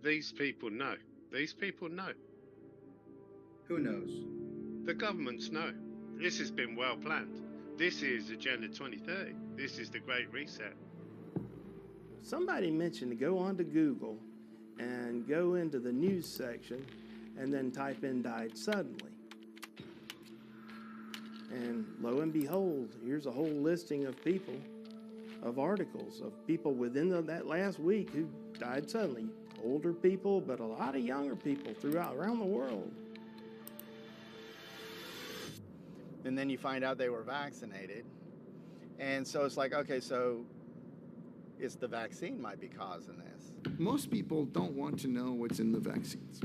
These people know. These people know. Who knows? The governments know. This has been well planned. This is Agenda 2030. This is the Great Reset. Somebody mentioned to go onto Google and go into the news section and then type in "died suddenly." And lo and behold, here's a whole listing of people, of articles, of people within that last week who died suddenly. Older people, but a lot of younger people around the world. And then you find out they were vaccinated. And so it's like, okay, so it's the vaccine might be causing this. Most people don't want to know what's in the vaccines.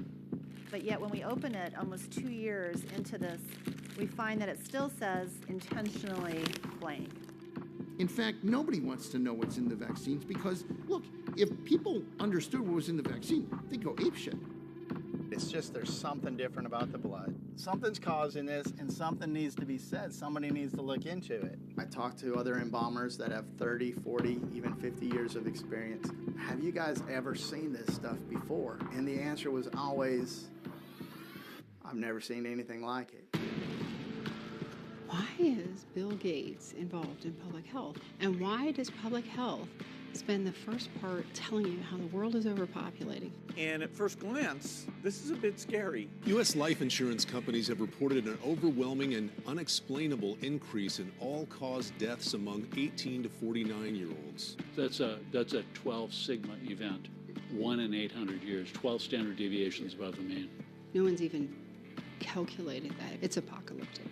But yet when we open it almost 2 years into this, we find that it still says intentionally blank. In fact, nobody wants to know what's in the vaccines because, look, if people understood what was in the vaccine, they'd go apeshit. It's just there's something different about the blood. Something's causing this, and something needs to be said. Somebody needs to look into it. I talked to other embalmers that have 30, 40, even 50 years of experience. Have you guys ever seen this stuff before? And the answer was always, I've never seen anything like it. Why is Bill Gates involved in public health? And why does public health spend the first part telling you how the world is overpopulating? And at first glance, this is a bit scary. U.S. life insurance companies have reported an overwhelming and unexplainable increase in all-cause deaths among 18 to 49-year-olds. That's a 12 sigma event, 1 in 800 years, 12 standard deviations above the mean. No one's even calculated that. It's apocalyptic.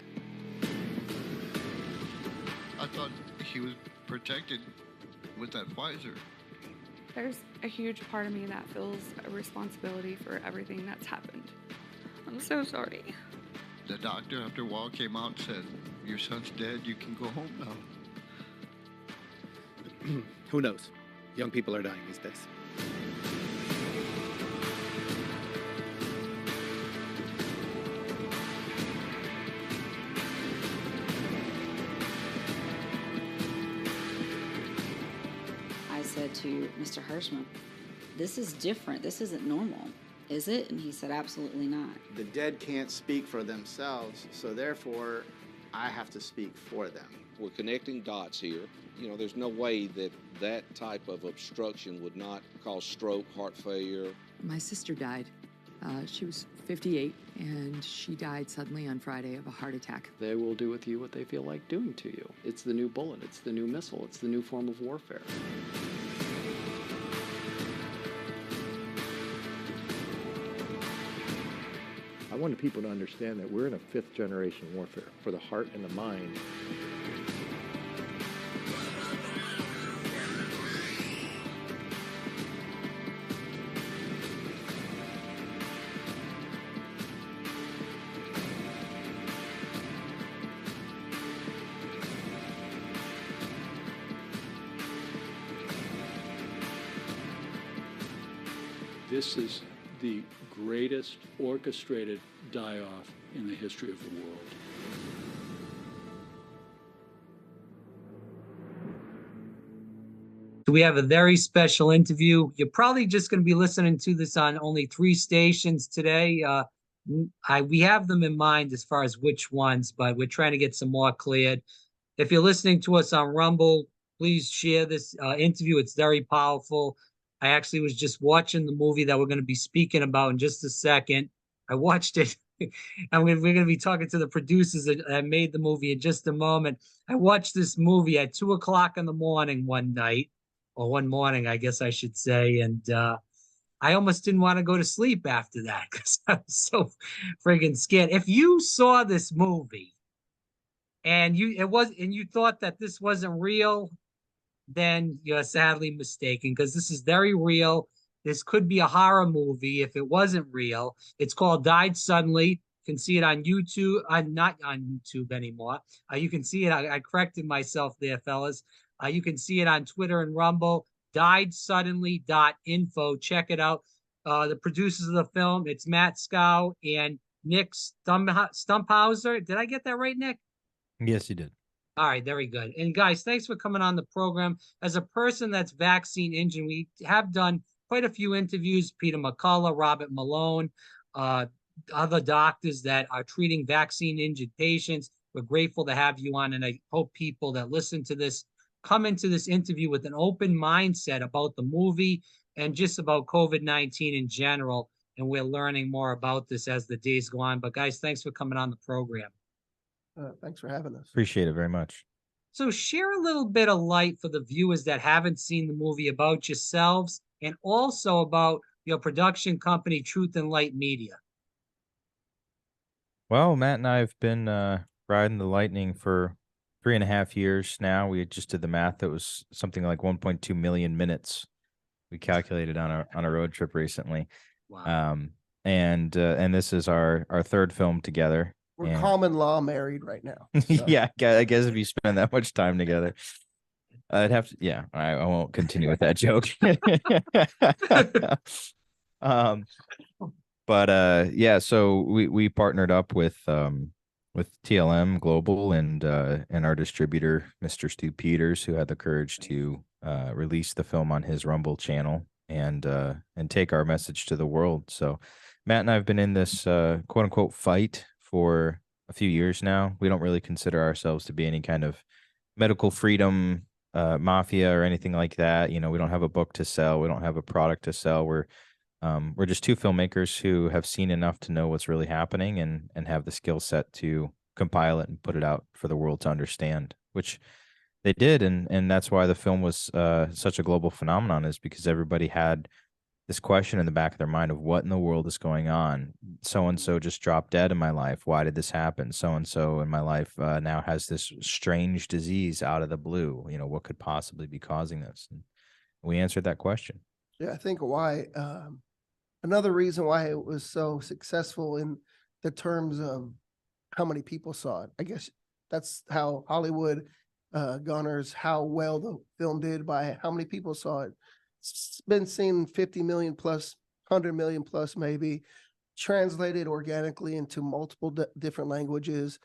I thought he was protected with that Pfizer. There's a huge part of me that feels a responsibility for everything that's happened. I'm so sorry. The doctor, after a while, came out and said, "Your son's dead, you can go home now." Who knows? Young people are dying these days. I said to Mr. Hirschman, "This is different. This isn't normal, is it?" And he said, "Absolutely not." The dead can't speak for themselves, so therefore, I have to speak for them. We're connecting dots here. You know, there's no way that that type of obstruction would not cause stroke, heart failure. My sister died. She was 58, and she died suddenly on Friday of a heart attack. They will do with you what they feel like doing to you. It's the new bullet. It's the new missile. It's the new form of warfare. I wanted people to understand that we're in a fifth-generation warfare for the heart and the mind. This is the greatest orchestrated die-off in the history of the world. We have a very special interview. You're probably just going to be listening to this on only 3 stations today. We have them in mind as far as which ones, but we're trying to get some more cleared. If you're listening to us on Rumble, please share this interview. It's very powerful. I actually was just watching the movie that we're going to be speaking about in just a second. I watched it. And we're going to be talking to the producers that made the movie in just a moment. I watched this movie at 2 o'clock in the morning one night, or one morning, I guess I should say. And I almost didn't want to go to sleep after that because I was so friggin' scared. If you saw this movie and you thought that this wasn't real, then you're sadly mistaken, because this is very real. This could be a horror movie if it wasn't real. It's called Died Suddenly. You can see it on YouTube. I'm not on YouTube anymore. You can see it. I corrected myself there, fellas. You can see it on Twitter and Rumble. DiedSuddenly.info. Check it out. The producers of the film, it's Matt Scow and Nick Stumphauser. Did I get that right, Nick? Yes, you did. All right, very good. And guys, thanks for coming on the program. As a person that's vaccine injured, we have done quite a few interviews, Peter McCullough, Robert Malone, other doctors that are treating vaccine-injured patients. We're grateful to have you on, and I hope people that listen to this come into this interview with an open mindset about the movie and just about COVID-19 in general. And we're learning more about this as the days go on. But guys, thanks for coming on the program. Thanks for having us. Appreciate it very much. So share a little bit of light for the viewers that haven't seen the movie about yourselves and also about your production company, Truth and Light Media. Well, Matt and I have been riding the lightning for 3.5 years now. We just did the math. It was something like 1.2 million minutes we calculated on a road trip recently. Wow. And this is our third film together. We're common law married right now. So. Yeah, I guess if you spend that much time together, I'd have to. Yeah, I won't continue with that joke. But yeah, so we partnered up with TLM Global and our distributor, Mr. Stu Peters, who had the courage to release the film on his Rumble channel and take our message to the world. So Matt and I have been in this quote unquote fight for a few years now. We don't really consider ourselves to be any kind of medical freedom mafia or anything like that. You know, we don't have a book to sell. We don't have a product to sell. We're just two filmmakers who have seen enough to know what's really happening and have the skill set to compile it and put it out for the world to understand, which they did. And that's why the film was such a global phenomenon, is because everybody had this question in the back of their mind of what in the world is going on. So-and-so just dropped dead in my life. Why did this happen? So-and-so in my life now has this strange disease out of the blue. You know, what could possibly be causing this? And we answered that question. Yeah, I think why another reason why it was so successful in the terms of how many people saw it. I guess that's how Hollywood garners how well the film did by how many people saw it. It's been seen 50 million plus, 100 million plus maybe, translated organically into multiple different languages,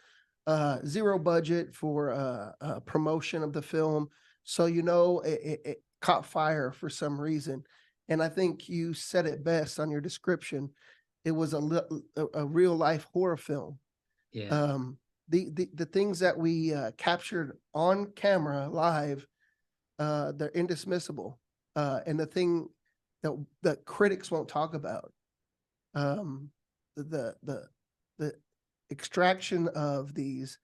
zero budget for promotion of the film. So, you know, it caught fire for some reason. And I think you said it best on your description. It was a real life horror film. Yeah. The things that we captured on camera live, they're indismissible. And the thing that critics won't talk about, the extraction of these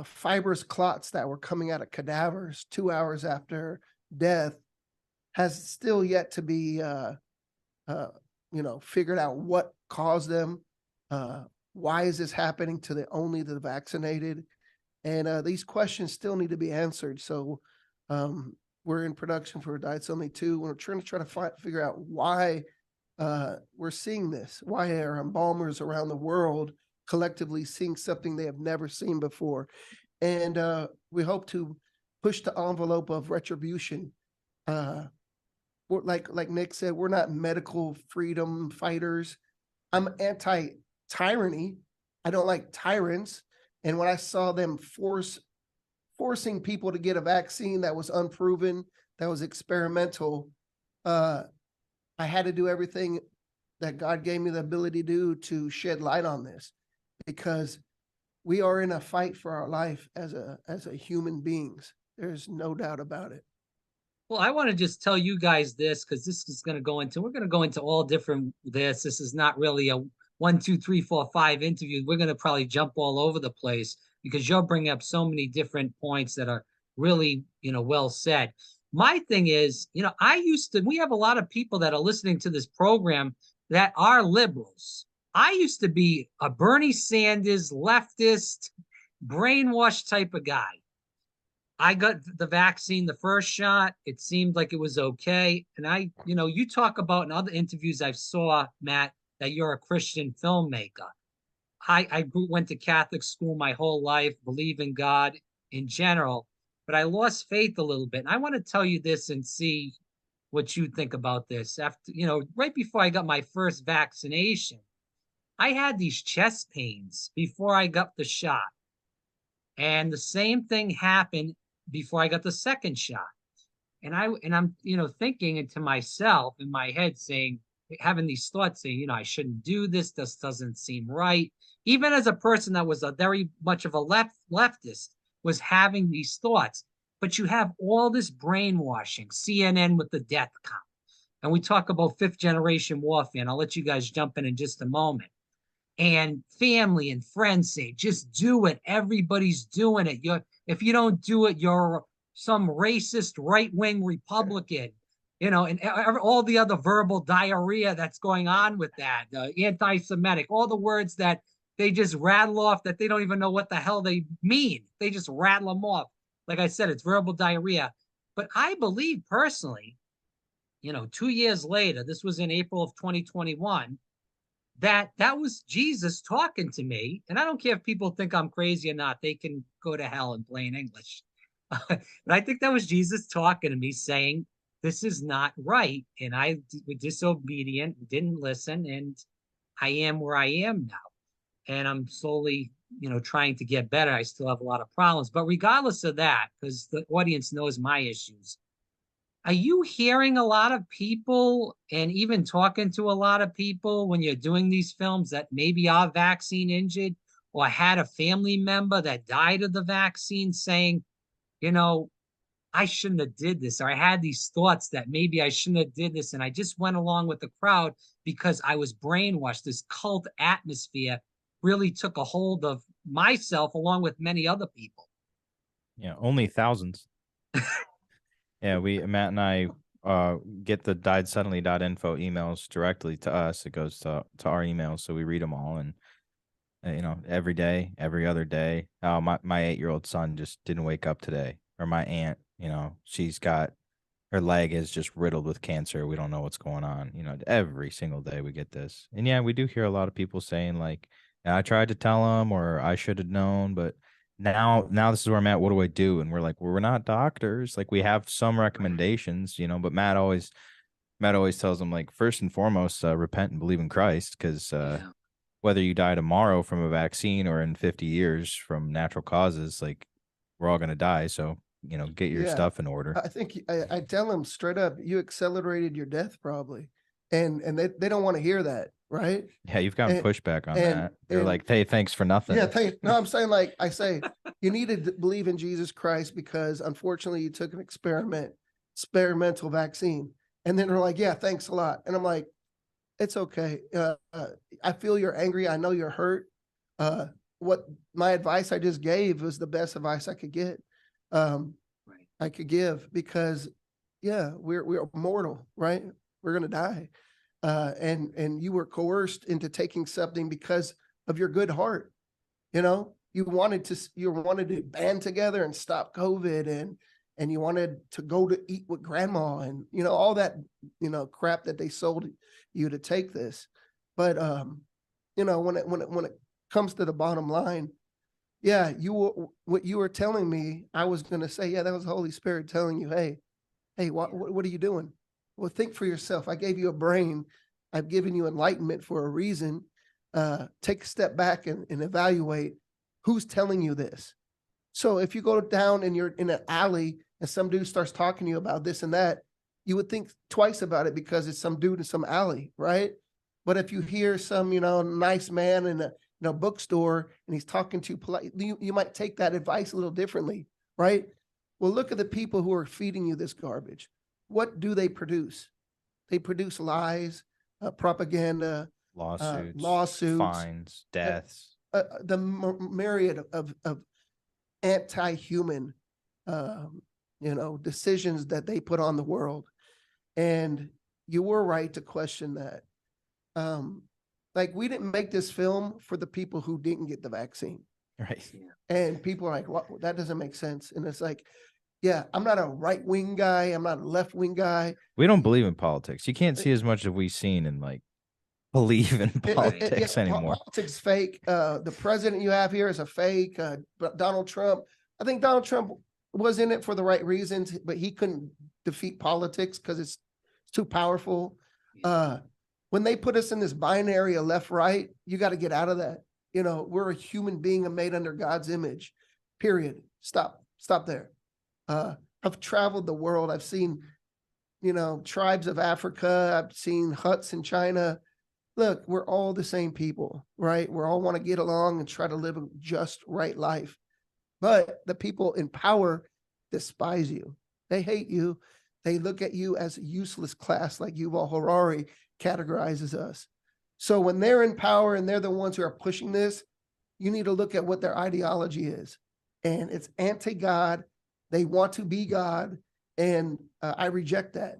fibrous clots that were coming out of cadavers 2 hours after death has still yet to be, figured out what caused them. Why is this happening to only the vaccinated? And these questions still need to be answered. So we're in production for Diets Only 2. We're trying to figure out why we're seeing this. Why are embalmers around the world collectively seeing something they have never seen before? And we hope to push the envelope of retribution. Like Nick said, we're not medical freedom fighters. I'm anti-tyranny. I don't like tyrants. And when I saw them forcing people to get a vaccine that was unproven, that was experimental, I had to do everything that God gave me the ability to do to shed light on this, because we are in a fight for our life as a human beings. There's no doubt about it. Well, I want to just tell you guys this, because this is going to go into, we're going to go into all different this. This is not really a 1, 2, 3, 4, 5 interview. We're going to probably jump all over the place, because you're bringing up so many different points that are really, well said. My thing is, we have a lot of people that are listening to this program that are liberals. I used to be a Bernie Sanders, leftist, brainwashed type of guy. I got the vaccine, the first shot. It seemed like it was okay. And you talk about in other interviews I've saw, Matt, that you're a Christian filmmaker. I went to Catholic school my whole life, believe in God in general, but I lost faith a little bit. And I want to tell you this and see what you think about this. After, right before I got my first vaccination, I had these chest pains before I got the shot. And the same thing happened before I got the second shot. And I'm, thinking to myself in my head saying, having these thoughts saying, I shouldn't do this. This doesn't seem right. Even as a person that was a very much of a leftist was having these thoughts, but you have all this brainwashing, CNN with the death count. And we talk about 5th generation warfare, and I'll let you guys jump in just a moment. And family and friends say, just do it. Everybody's doing it. If you don't do it, you're some racist right-wing Republican, and all the other verbal diarrhea that's going on with that, anti-Semitic, all the words that they just rattle off that they don't even know what the hell they mean. They just rattle them off. Like I said, it's verbal diarrhea. But I believe personally, 2 years later, this was in April of 2021, that was Jesus talking to me. And I don't care if people think I'm crazy or not. They can go to hell in plain English. But I think that was Jesus talking to me saying, this is not right. And I was disobedient, didn't listen. And I am where I am now. And I'm slowly, trying to get better. I still have a lot of problems. But regardless of that, because the audience knows my issues, are you hearing a lot of people and even talking to a lot of people when you're doing these films that maybe are vaccine injured or had a family member that died of the vaccine saying, I shouldn't have did this, or I had these thoughts that maybe I shouldn't have did this, and I just went along with the crowd because I was brainwashed. This cult atmosphere really took a hold of myself along with many other people. Yeah, only thousands. Yeah, Matt and I get the diedsuddenly.info emails directly to us. It goes to our emails, so we read them all, and every day, every other day. My 8-year-old son just didn't wake up today, or my aunt, she's got her leg is just riddled with cancer. We don't know what's going on. Every single day we get this, and yeah, we do hear a lot of people saying like, I tried to tell them, or I should have known, but now this is where I'm at. What do I do? And we're like, well, we're not doctors. Like, we have some recommendations, but Matt always tells them, like, first and foremost, repent and believe in Christ, because whether you die tomorrow from a vaccine or in 50 years from natural causes, like, we're all going to die. So, get your stuff in order. I think I tell them straight up, you accelerated your death probably. And they don't want to hear that. Right. Yeah. You've gotten pushback on that. They're like, hey, thanks for nothing. Yeah. No, I'm saying, like, I say, you need to believe in Jesus Christ because unfortunately you took an experimental vaccine. And then they're like, yeah, thanks a lot. And I'm like, it's okay. I feel you're angry. I know you're hurt. What my advice I just gave was the best advice I could get. I could give, because we're mortal, right? We're going to die. And you were coerced into taking something because of your good heart. You wanted to band together and stop COVID, and you wanted to go to eat with grandma, and all that crap that they sold you to take this. But when it comes to the bottom line, what you were telling me, I was going to say, that was the Holy Spirit telling you, hey, what are you doing? Well, think for yourself. I gave you a brain. I've given you enlightenment for a reason. Take a step back and evaluate who's telling you this. So if you go down and you're in an alley and some dude starts talking to you about this and that, you would think twice about it because it's some dude in some alley, right? But if you hear some, nice man in a bookstore and he's talking to you politely, you might take that advice a little differently, right? Well, look at the people who are feeding you this garbage. What do they produce? They produce lies, propaganda, lawsuits, fines, deaths, the myriad of anti-human, decisions that they put on the world. And you were right to question that. Like, we didn't make this film for the people who didn't get the vaccine. Right. And people are like, what? That doesn't make sense. And it's like, I'm not a right-wing guy. I'm not a left-wing guy. We don't believe in politics. You can't see as much as we've seen and like believe in politics anymore. Politics is fake. The president you have here is a fake. Donald Trump. I think Donald Trump was in it for the right reasons, but he couldn't defeat politics because it's too powerful. When they put us in this binary of left-right, you got to get out of that. We're a human being made under God's image. Period. Stop there. I've traveled the world. I've seen, tribes of Africa. I've seen huts in China. Look, we're all the same people, right? We all want to get along and try to live a just right life. But the people in power despise you. They hate you. They look at you as a useless class, like Yuval Harari categorizes us. So when they're in power and they're the ones who are pushing this, you need to look at what their ideology is. And it's anti-God. They want to be God. And I reject that.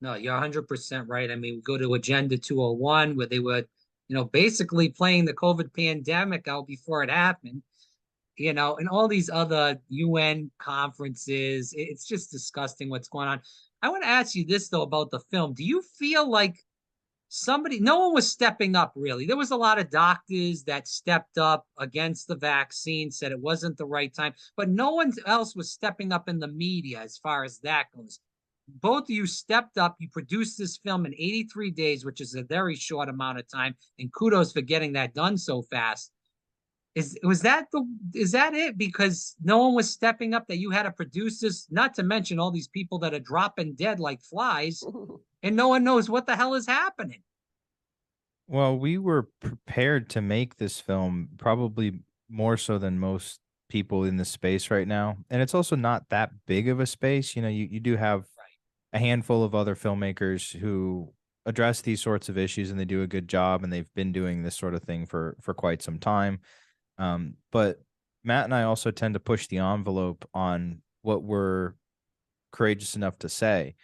No, you're 100% right. I mean, we go to Agenda 201, where they were, basically playing the COVID pandemic out before it happened, and all these other UN conferences. It's just disgusting what's going on. I want to ask you this, though, about the film. Do you feel like no one was stepping up, really? There was a lot of doctors that stepped up against the vaccine, said it wasn't the right time, but no one else was stepping up in the media as far as that goes. Both of you stepped up. You produced this film in 83 days, which is a very short amount of time, and kudos for getting that done so fast. Is that it? Because no one was stepping up, that you had to produce this, not to mention all these people that are dropping dead like flies, and no one knows what the hell is happening. Well, we were prepared to make this film, probably more so than most people in this space right now. And it's also not that big of a space. You do have a handful of other filmmakers who address these sorts of issues, and they do a good job, and they've been doing this sort of thing for quite some time. But Matt and I also tend to push the envelope on what we're courageous enough to say.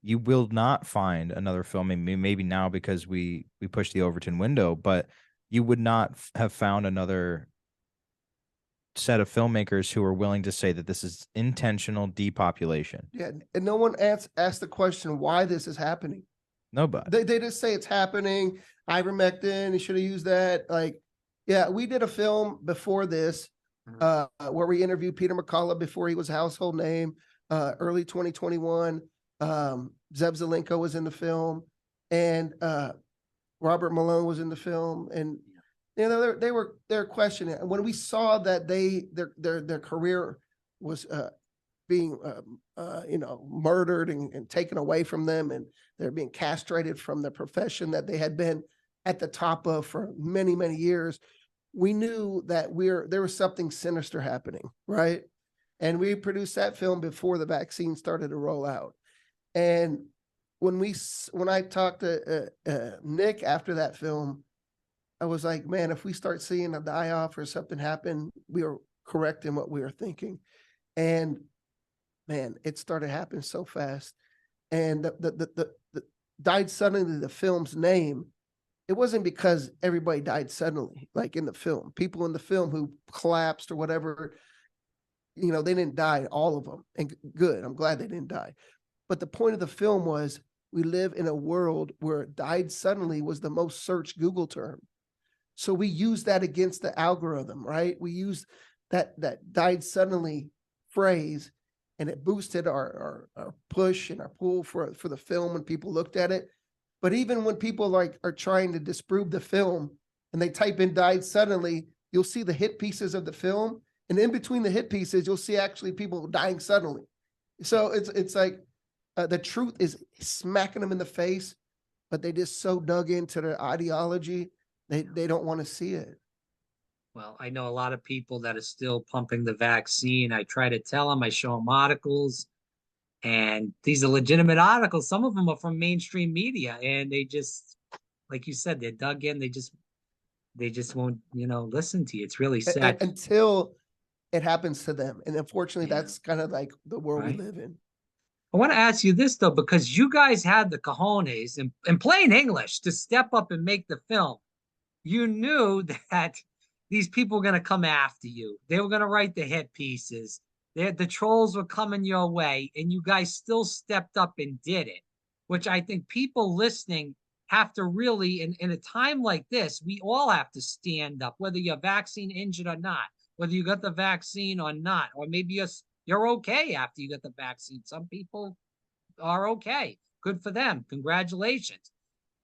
You will not find another film, maybe now because we pushed the Overton window, but you would not have found another set of filmmakers who are willing to say that this is intentional depopulation. Yeah, and no one asked the question why this is happening. Nobody. They just say it's happening. Ivermectin, you should have used that. Like, yeah, we did a film before this where we interviewed Peter McCullough before he was a household name, early 2021. Zeb Zelenko was in the film, and Robert Malone was in the film, and they were questioning it. And when we saw that their career was being murdered and taken away from them, and they're being castrated from the profession that they had been at the top of for many, many years, we knew that there was something sinister happening, right? And we produced that film before the vaccine started to roll out. And when I talked to Nick after that film, I was like, man, if we start seeing a die-off or something happen, we are correct in what we are thinking. And man, it started happening so fast. And the died suddenly, the film's name, it wasn't because everybody died suddenly, like in the film. People in the film who collapsed or whatever, they didn't die, all of them. And good, I'm glad they didn't die. But the point of the film was, we live in a world where died suddenly was the most searched Google term. So we used that against the algorithm, right? We used that died suddenly phrase, and it boosted our push and our pull for the film when people looked at it. But even when people are trying to disprove the film and they type in died suddenly, you'll see the hit pieces of the film. And in between the hit pieces, you'll see actually people dying suddenly. So it's like the truth is smacking them in the face, but they just so dug into their ideology, they don't want to see it. Well, I know a lot of people that are still pumping the vaccine. I try to tell them, I show them articles, and these are legitimate articles. Some of them are from mainstream media, and they just, like you said, they're dug in. They just won't, listen to you. It's really sad. Until it happens to them. And unfortunately, that's kind of like the world we live in. I want to ask you this, though, because you guys had the cojones in plain English to step up and make the film. You knew that these people were going to come after you. They were going to write the hit pieces. The trolls were coming your way, and you guys still stepped up and did it, which I think people listening have to really, in a time like this, we all have to stand up, whether you're vaccine injured or not, whether you got the vaccine or not, or maybe you're okay after you get the vaccine. Some people are okay. Good for them. Congratulations.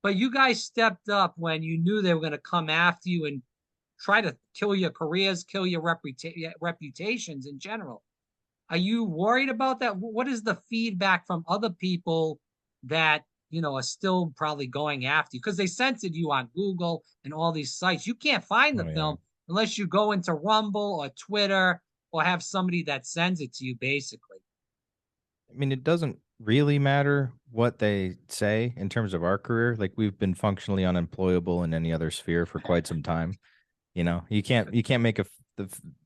But you guys stepped up when you knew they were going to come after you and try to kill your careers, kill your reputations in general. Are you worried about that? What is the feedback from other people that, are still probably going after you? Because they censored you on Google and all these sites. You can't find the film unless you go into Rumble or Twitter or have somebody that sends it to you, basically. I mean, it doesn't really matter what they say in terms of our career. Like, we've been functionally unemployable in any other sphere for quite some time. You can't make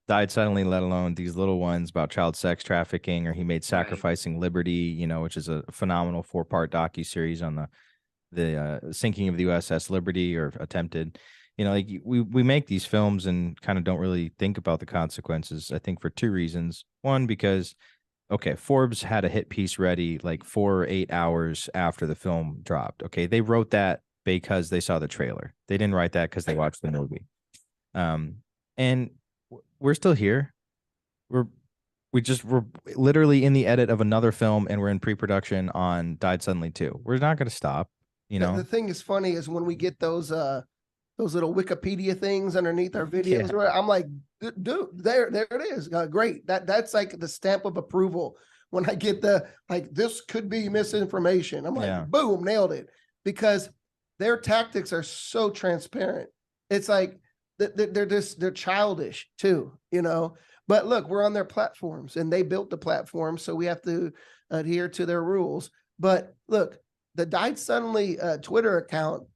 died suddenly, let alone these little ones about child sex trafficking, or he made Sacrificing Liberty, which is a phenomenal 4-part docuseries on the sinking of the USS Liberty, or attempted. We make these films and kind of don't really think about the consequences, I think, for 2 reasons. One, because okay, Forbes had a hit piece ready like 4 or 8 hours after the film dropped. Okay, they wrote that because they saw the trailer. They didn't write that because they watched the movie. And we're still here. We're literally in the edit of another film, and we're in pre-production on Died Suddenly 2. We're not going to stop. The thing is funny is when we get those little Wikipedia things underneath our videos, I'm like, dude, there it is. Great. That's like the stamp of approval. When I get this could be misinformation, I'm like, boom, nailed it. Because their tactics are so transparent. It's like they're childish too, But look, we're on their platforms, and they built the platform, so we have to adhere to their rules. But look, the Died Suddenly Twitter account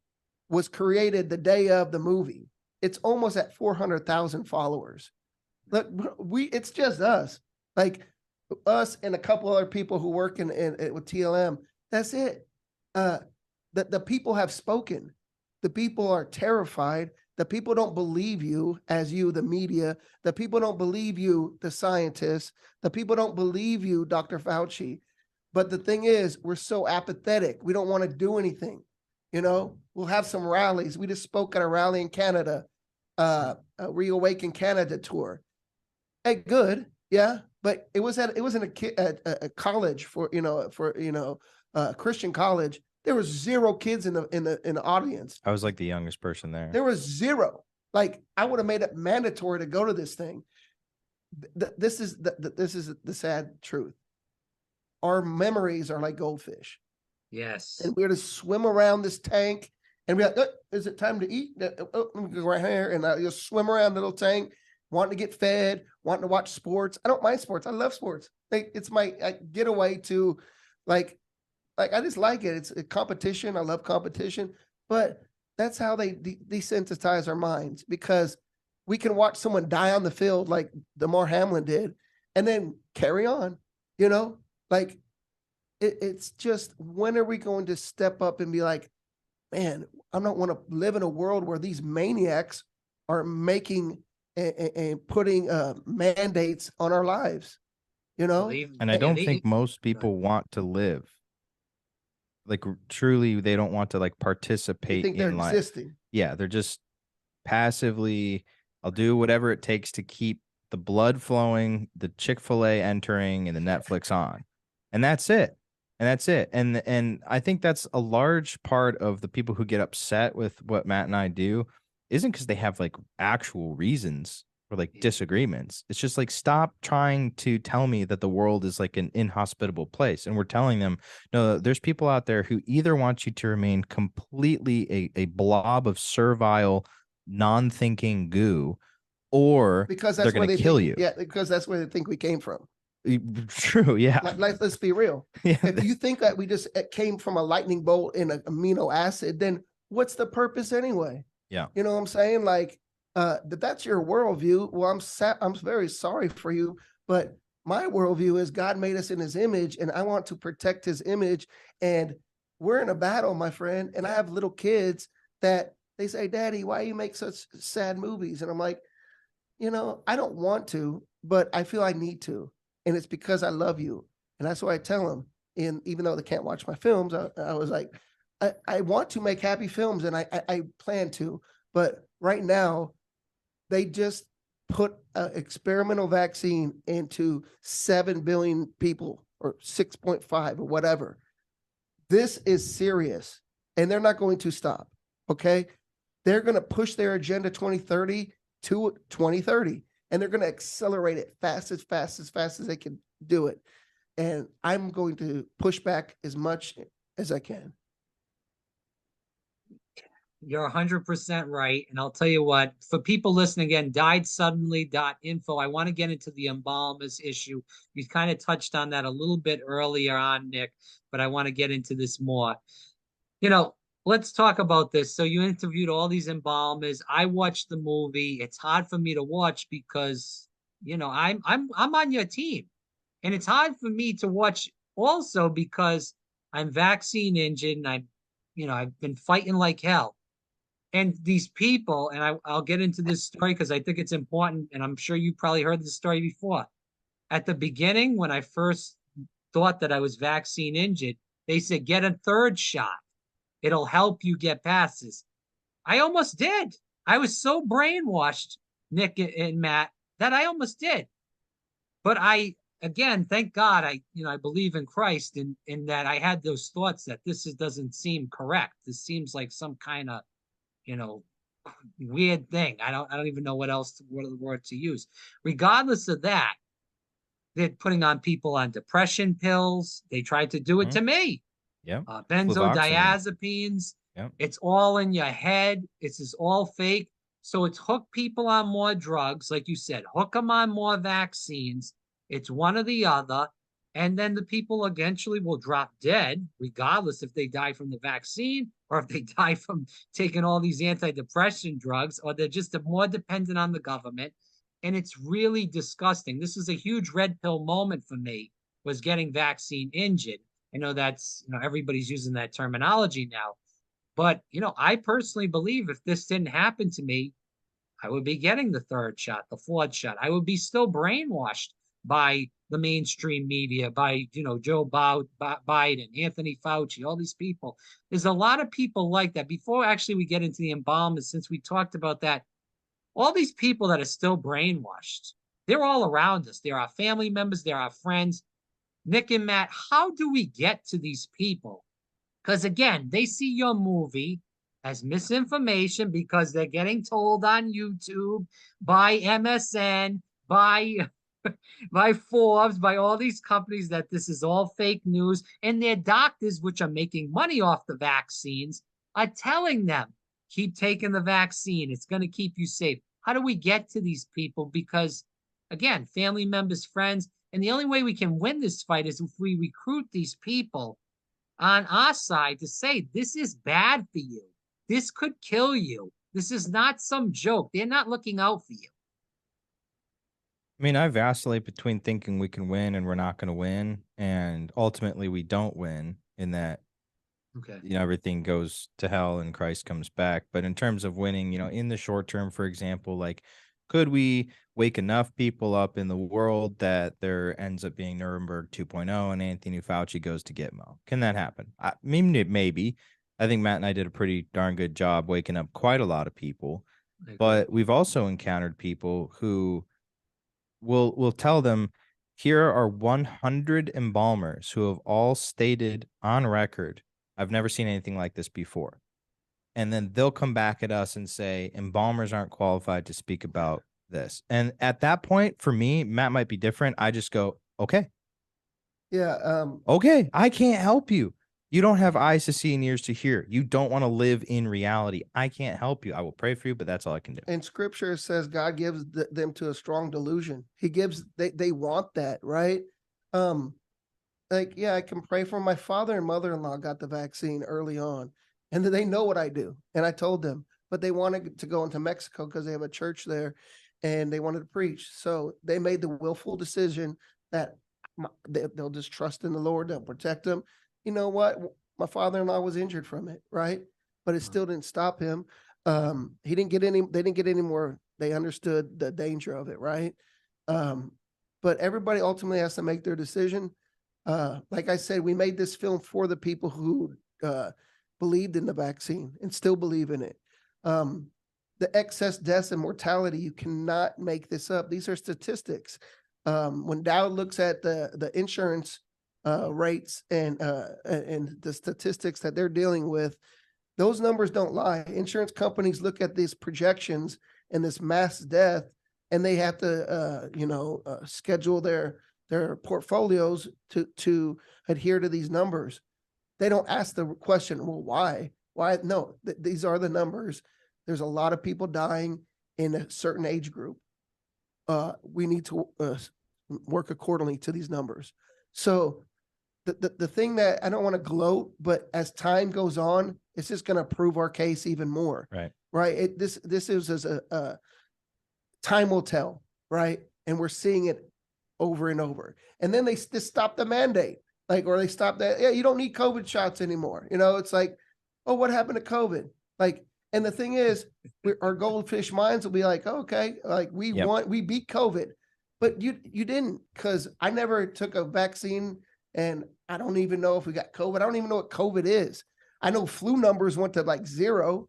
was created the day of the movie. It's almost at 400,000 followers. Look, it's just us, like us and a couple other people who work in with TLM. That's it. The people have spoken. The people are terrified. The people don't believe you, as you, the media. The people don't believe you, the scientists. The people don't believe you, Dr. Fauci. But the thing is, we're so apathetic. We don't want to do anything. We'll have some rallies. We just spoke at a rally in Canada, a Reawaken Canada tour. Hey, good, yeah, but it was in a college for a Christian college. There was 0 kids in the audience. I was like the youngest person there. There was 0. Like, I would have made it mandatory to go to this thing. This is the sad truth. Our memories are like goldfish. Yes. And we're to swim around this tank and be like, is it time to eat? Let me go right here. And you'll swim around the little tank, wanting to get fed, wanting to watch sports. I don't mind sports. I love sports. It's my getaway to like I just like it. It's a competition. I love competition. But that's how they desensitize our minds, because we can watch someone die on the field like Damar Hamlin did and then carry on, like it's just, when are we going to step up and be like, man, I don't want to live in a world where these maniacs are making and putting mandates on our lives, And I don't think most people want to live. Like, truly, they don't want to participate in life. Existing. Yeah, they're just passively, I'll do whatever it takes to keep the blood flowing, the Chick-fil-A entering, and the Netflix on. And that's it. And I think that's a large part of the people who get upset with what Matt and I do isn't because they have actual reasons or disagreements. It's just stop trying to tell me that the world is an inhospitable place. And we're telling them, no, there's people out there who either want you to remain completely a blob of servile, non-thinking goo, or because they're going to kill you. Yeah, because that's where they think we came from. True, yeah. Let's be real. Yeah. If you think that we just came from a lightning bolt in an amino acid, then what's the purpose anyway? Yeah. You know what I'm saying? That's your worldview. Well, I'm very sorry for you, but my worldview is God made us in his image, and I want to protect his image. And we're in a battle, my friend. And I have little kids that they say, Daddy, why you make such sad movies? And I'm like, I don't want to, but I feel I need to. And it's because I love you. And that's why I tell them. And even though they can't watch my films, I was like, I want to make happy films, and I plan to. But right now, they just put an experimental vaccine into 7 billion people, or 6.5 or whatever. This is serious, and they're not going to stop, okay? They're going to push their Agenda 2030 to 2030. And they're going to accelerate it fast as they can do it. And I'm going to push back as much as I can. You're 100% right. And I'll tell you what, for people listening again, diedsuddenly.info, I want to get into the embalmers issue. You kind of touched on that a little bit earlier on, Nick, but I want to get into this more. You know, let's talk about this. So you interviewed all these embalmers. I watched the movie. It's hard for me to watch because, you know, I'm on your team. And it's hard for me to watch also because I'm vaccine injured and I've been fighting like hell. And these people, and I'll get into this story because I think it's important, and I'm sure you probably heard this story before. At the beginning, when I first thought that I was vaccine injured, they said, get a third shot. It'll help you get past this. I almost did. I was so brainwashed, Nick and Matt, that I almost did. But again, thank God, I believe in Christ, in that I had those thoughts that doesn't seem correct. This seems like some kind of, weird thing. I don't even know what word to use. Regardless of that, they're putting on people on depression pills. They tried to do it to me. Yeah. Benzodiazepines. Yep. It's all in your head. It's all fake. So it's hook people on more drugs, like you said, hook them on more vaccines. It's one or the other. And then the people eventually will drop dead, regardless if they die from the vaccine or if they die from taking all these antidepressant drugs, or they're just more dependent on the government. And it's really disgusting. This is a huge red pill moment for me, was getting vaccine injured. I know that's, everybody's using that terminology now. But, I personally believe if this didn't happen to me, I would be getting the third shot, the fourth shot. I would be still brainwashed by the mainstream media, by, Joe Biden, Anthony Fauci, all these people. There's a lot of people like that. Before actually we get into the embalmers, since we talked about that, all these people that are still brainwashed, they're all around us. They're our family members. They're our friends. Nick and Matt, how do we get to these people? Because again, they see your movie as misinformation because they're getting told on YouTube, by MSN, by Forbes, by all these companies that this is all fake news. And their doctors, which are making money off the vaccines, are telling them, keep taking the vaccine. It's going to keep you safe. How do we get to these people? Because, again, family members, friends, and the only way we can win this fight is if we recruit these people on our side to say, this is bad for you. This could kill you. This is not some joke. They're not looking out for you. I mean, I vacillate between thinking we can win and we're not going to win, and ultimately we don't win in that, okay, everything goes to hell and Christ comes back. But in terms of winning, in the short term, for example, like, could we wake enough people up in the world that there ends up being Nuremberg 2.0 and Anthony Fauci goes to Gitmo? Can that happen? I mean, maybe. I think Matt and I did a pretty darn good job waking up quite a lot of people. But we've also encountered people who will tell them, here are 100 embalmers who have all stated on record, I've never seen anything like this before. And then they'll come back at us and say, embalmers aren't qualified to speak about this. And at that point, for me, Matt might be different. I just go, okay. Yeah. Okay, I can't help you. You don't have eyes to see and ears to hear. You don't want to live in reality. I can't help you. I will pray for you, but that's all I can do. And scripture says God gives them to a strong delusion. He gives, they want that, right? I can pray for my father and mother-in-law got the vaccine early on, and they know what I do. And I told them, but they wanted to go into Mexico because they have a church there and they wanted to preach. So they made the willful decision that they'll just trust in the Lord. They'll protect them. You know what? My father-in-law was injured from it, right? But it still didn't stop him. They didn't get any more. They understood the danger of it, right? But everybody ultimately has to make their decision. Like I said, we made this film for the people who believed in the vaccine and still believe in it. The excess deaths and mortality, you cannot make this up. These are statistics. When Dow looks at the insurance rates and the statistics that they're dealing with, those numbers don't lie. Insurance companies look at these projections and this mass death, and they have to schedule their their portfolios to adhere to these numbers. They don't ask the question, well, why? Why? No, these are the numbers. There's a lot of people dying in a certain age group. We need to work accordingly to these numbers. So the thing that I don't want to gloat, but as time goes on, it's just going to prove our case even more. Right. Right. This is as a time will tell. Right. And we're seeing it over and over. And then they just stop the mandate, like, or they stop that. Yeah, you don't need COVID shots anymore. You know, it's like, oh, what happened to COVID? Like, and the thing is, our goldfish minds will be like, oh, okay, like we beat COVID, but you didn't, because I never took a vaccine, and I don't even know if we got COVID. I don't even know what COVID is. I know flu numbers went to like 0.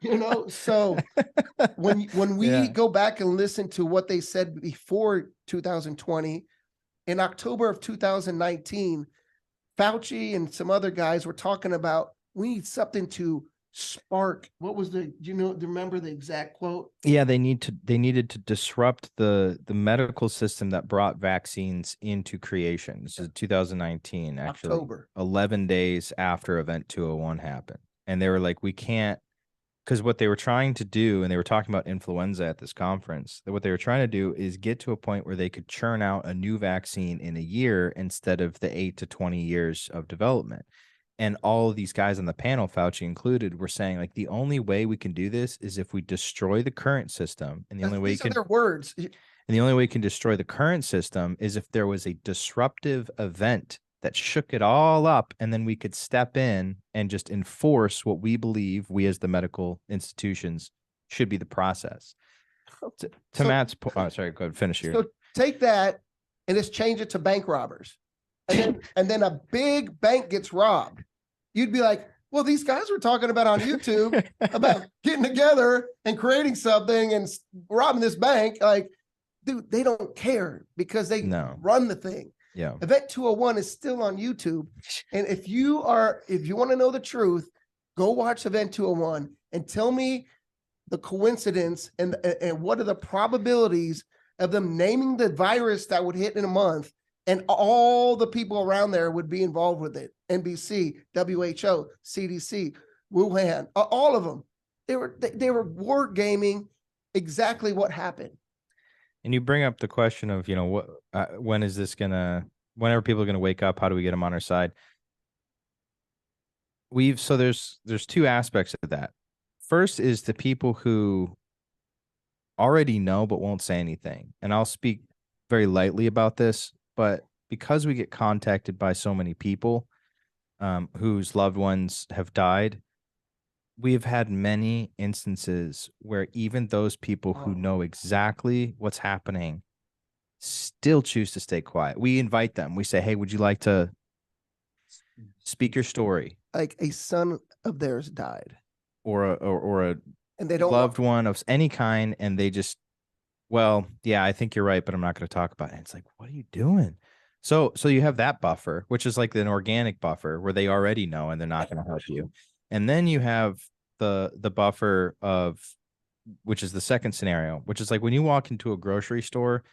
You know, so when we go back and listen to what they said before 2020, in October of 2019, Fauci and some other guys were talking about, we need something to spark. What was do you remember the exact quote? Yeah, they needed to disrupt the medical system that brought vaccines into creation. This is 2019, actually. October. 11 days after Event 201 happened. And they were like, we can't, because what they were trying to do, and they were talking about influenza at this conference, that what they were trying to do is get to a point where they could churn out a new vaccine in a year instead of the 8 to 20 years of development. And all of these guys on the panel, Fauci included, were saying, like, the only way we can do this is if we destroy the current system. And the only way these are their words. And the only way you can destroy the current system is if there was a disruptive event that shook it all up, and then we could step in and just enforce what we believe, we as the medical institutions, should be the process. To Matt's point, oh, sorry, go ahead, finish here. So take that and just change it to bank robbers. And then a big bank gets robbed. You'd be like, well, these guys were talking about on YouTube about getting together and creating something and robbing this bank. Like, dude, they don't care because they run the thing. Yeah. Event 201 is still on YouTube. And if you want to know the truth, go watch Event 201 and tell me the coincidence and what are the probabilities of them naming the virus that would hit in a month, and all the people around there would be involved with it. NBC, WHO, CDC, Wuhan, all of them. They were war gaming exactly what happened. And you bring up the question of, you know, what, when are people gonna wake up? How do we get them on our side? So there's two aspects of that. First is the people who already know but won't say anything. And I'll speak very lightly about this, but because we get contacted by so many people whose loved ones have died, we've had many instances where even those people who know exactly what's happening still choose to stay quiet. We invite them. We say, hey, would you like to speak your story? Like a son of theirs died. Or a and they don't loved one of any kind, and they just, well, yeah, I think you're right, but I'm not going to talk about it. And it's like, what are you doing? So you have that buffer, which is like an organic buffer where they already know and they're not going to help you. And then you have the buffer of, which is the second scenario, which is like when you walk into a grocery store,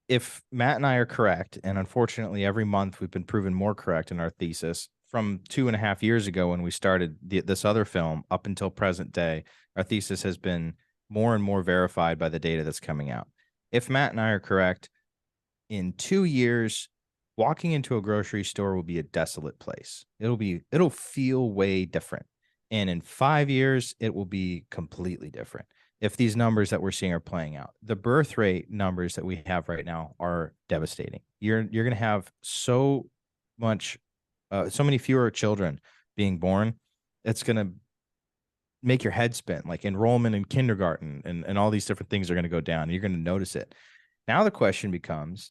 if Matt and I are correct, and unfortunately every month we've been proven more correct in our thesis, from 2.5 years ago when we started this other film up until present day, our thesis has been more and more verified by the data that's coming out. If Matt and I are correct, in 2 years, walking into a grocery store will be a desolate place. It'll feel way different. And in 5 years, it will be completely different if these numbers that we're seeing are playing out. The birth rate numbers that we have right now are devastating. You're going to have so many fewer children being born. It's going to make your head spin. Like enrollment in kindergarten and all these different things are going to go down. And you're going to notice it. Now the question becomes,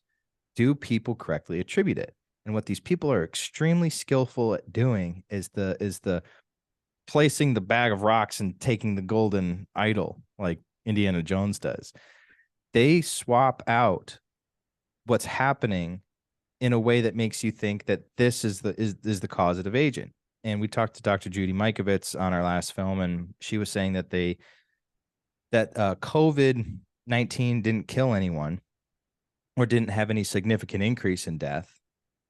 do people correctly attribute it? And what these people are extremely skillful at doing is the placing the bag of rocks and taking the golden idol, like Indiana Jones does. They swap out what's happening in a way that makes you think that this is the causative agent. And we talked to Dr. Judy Mikovits on our last film, and she was saying that that COVID-19 didn't kill anyone. or didn't have any significant increase in death,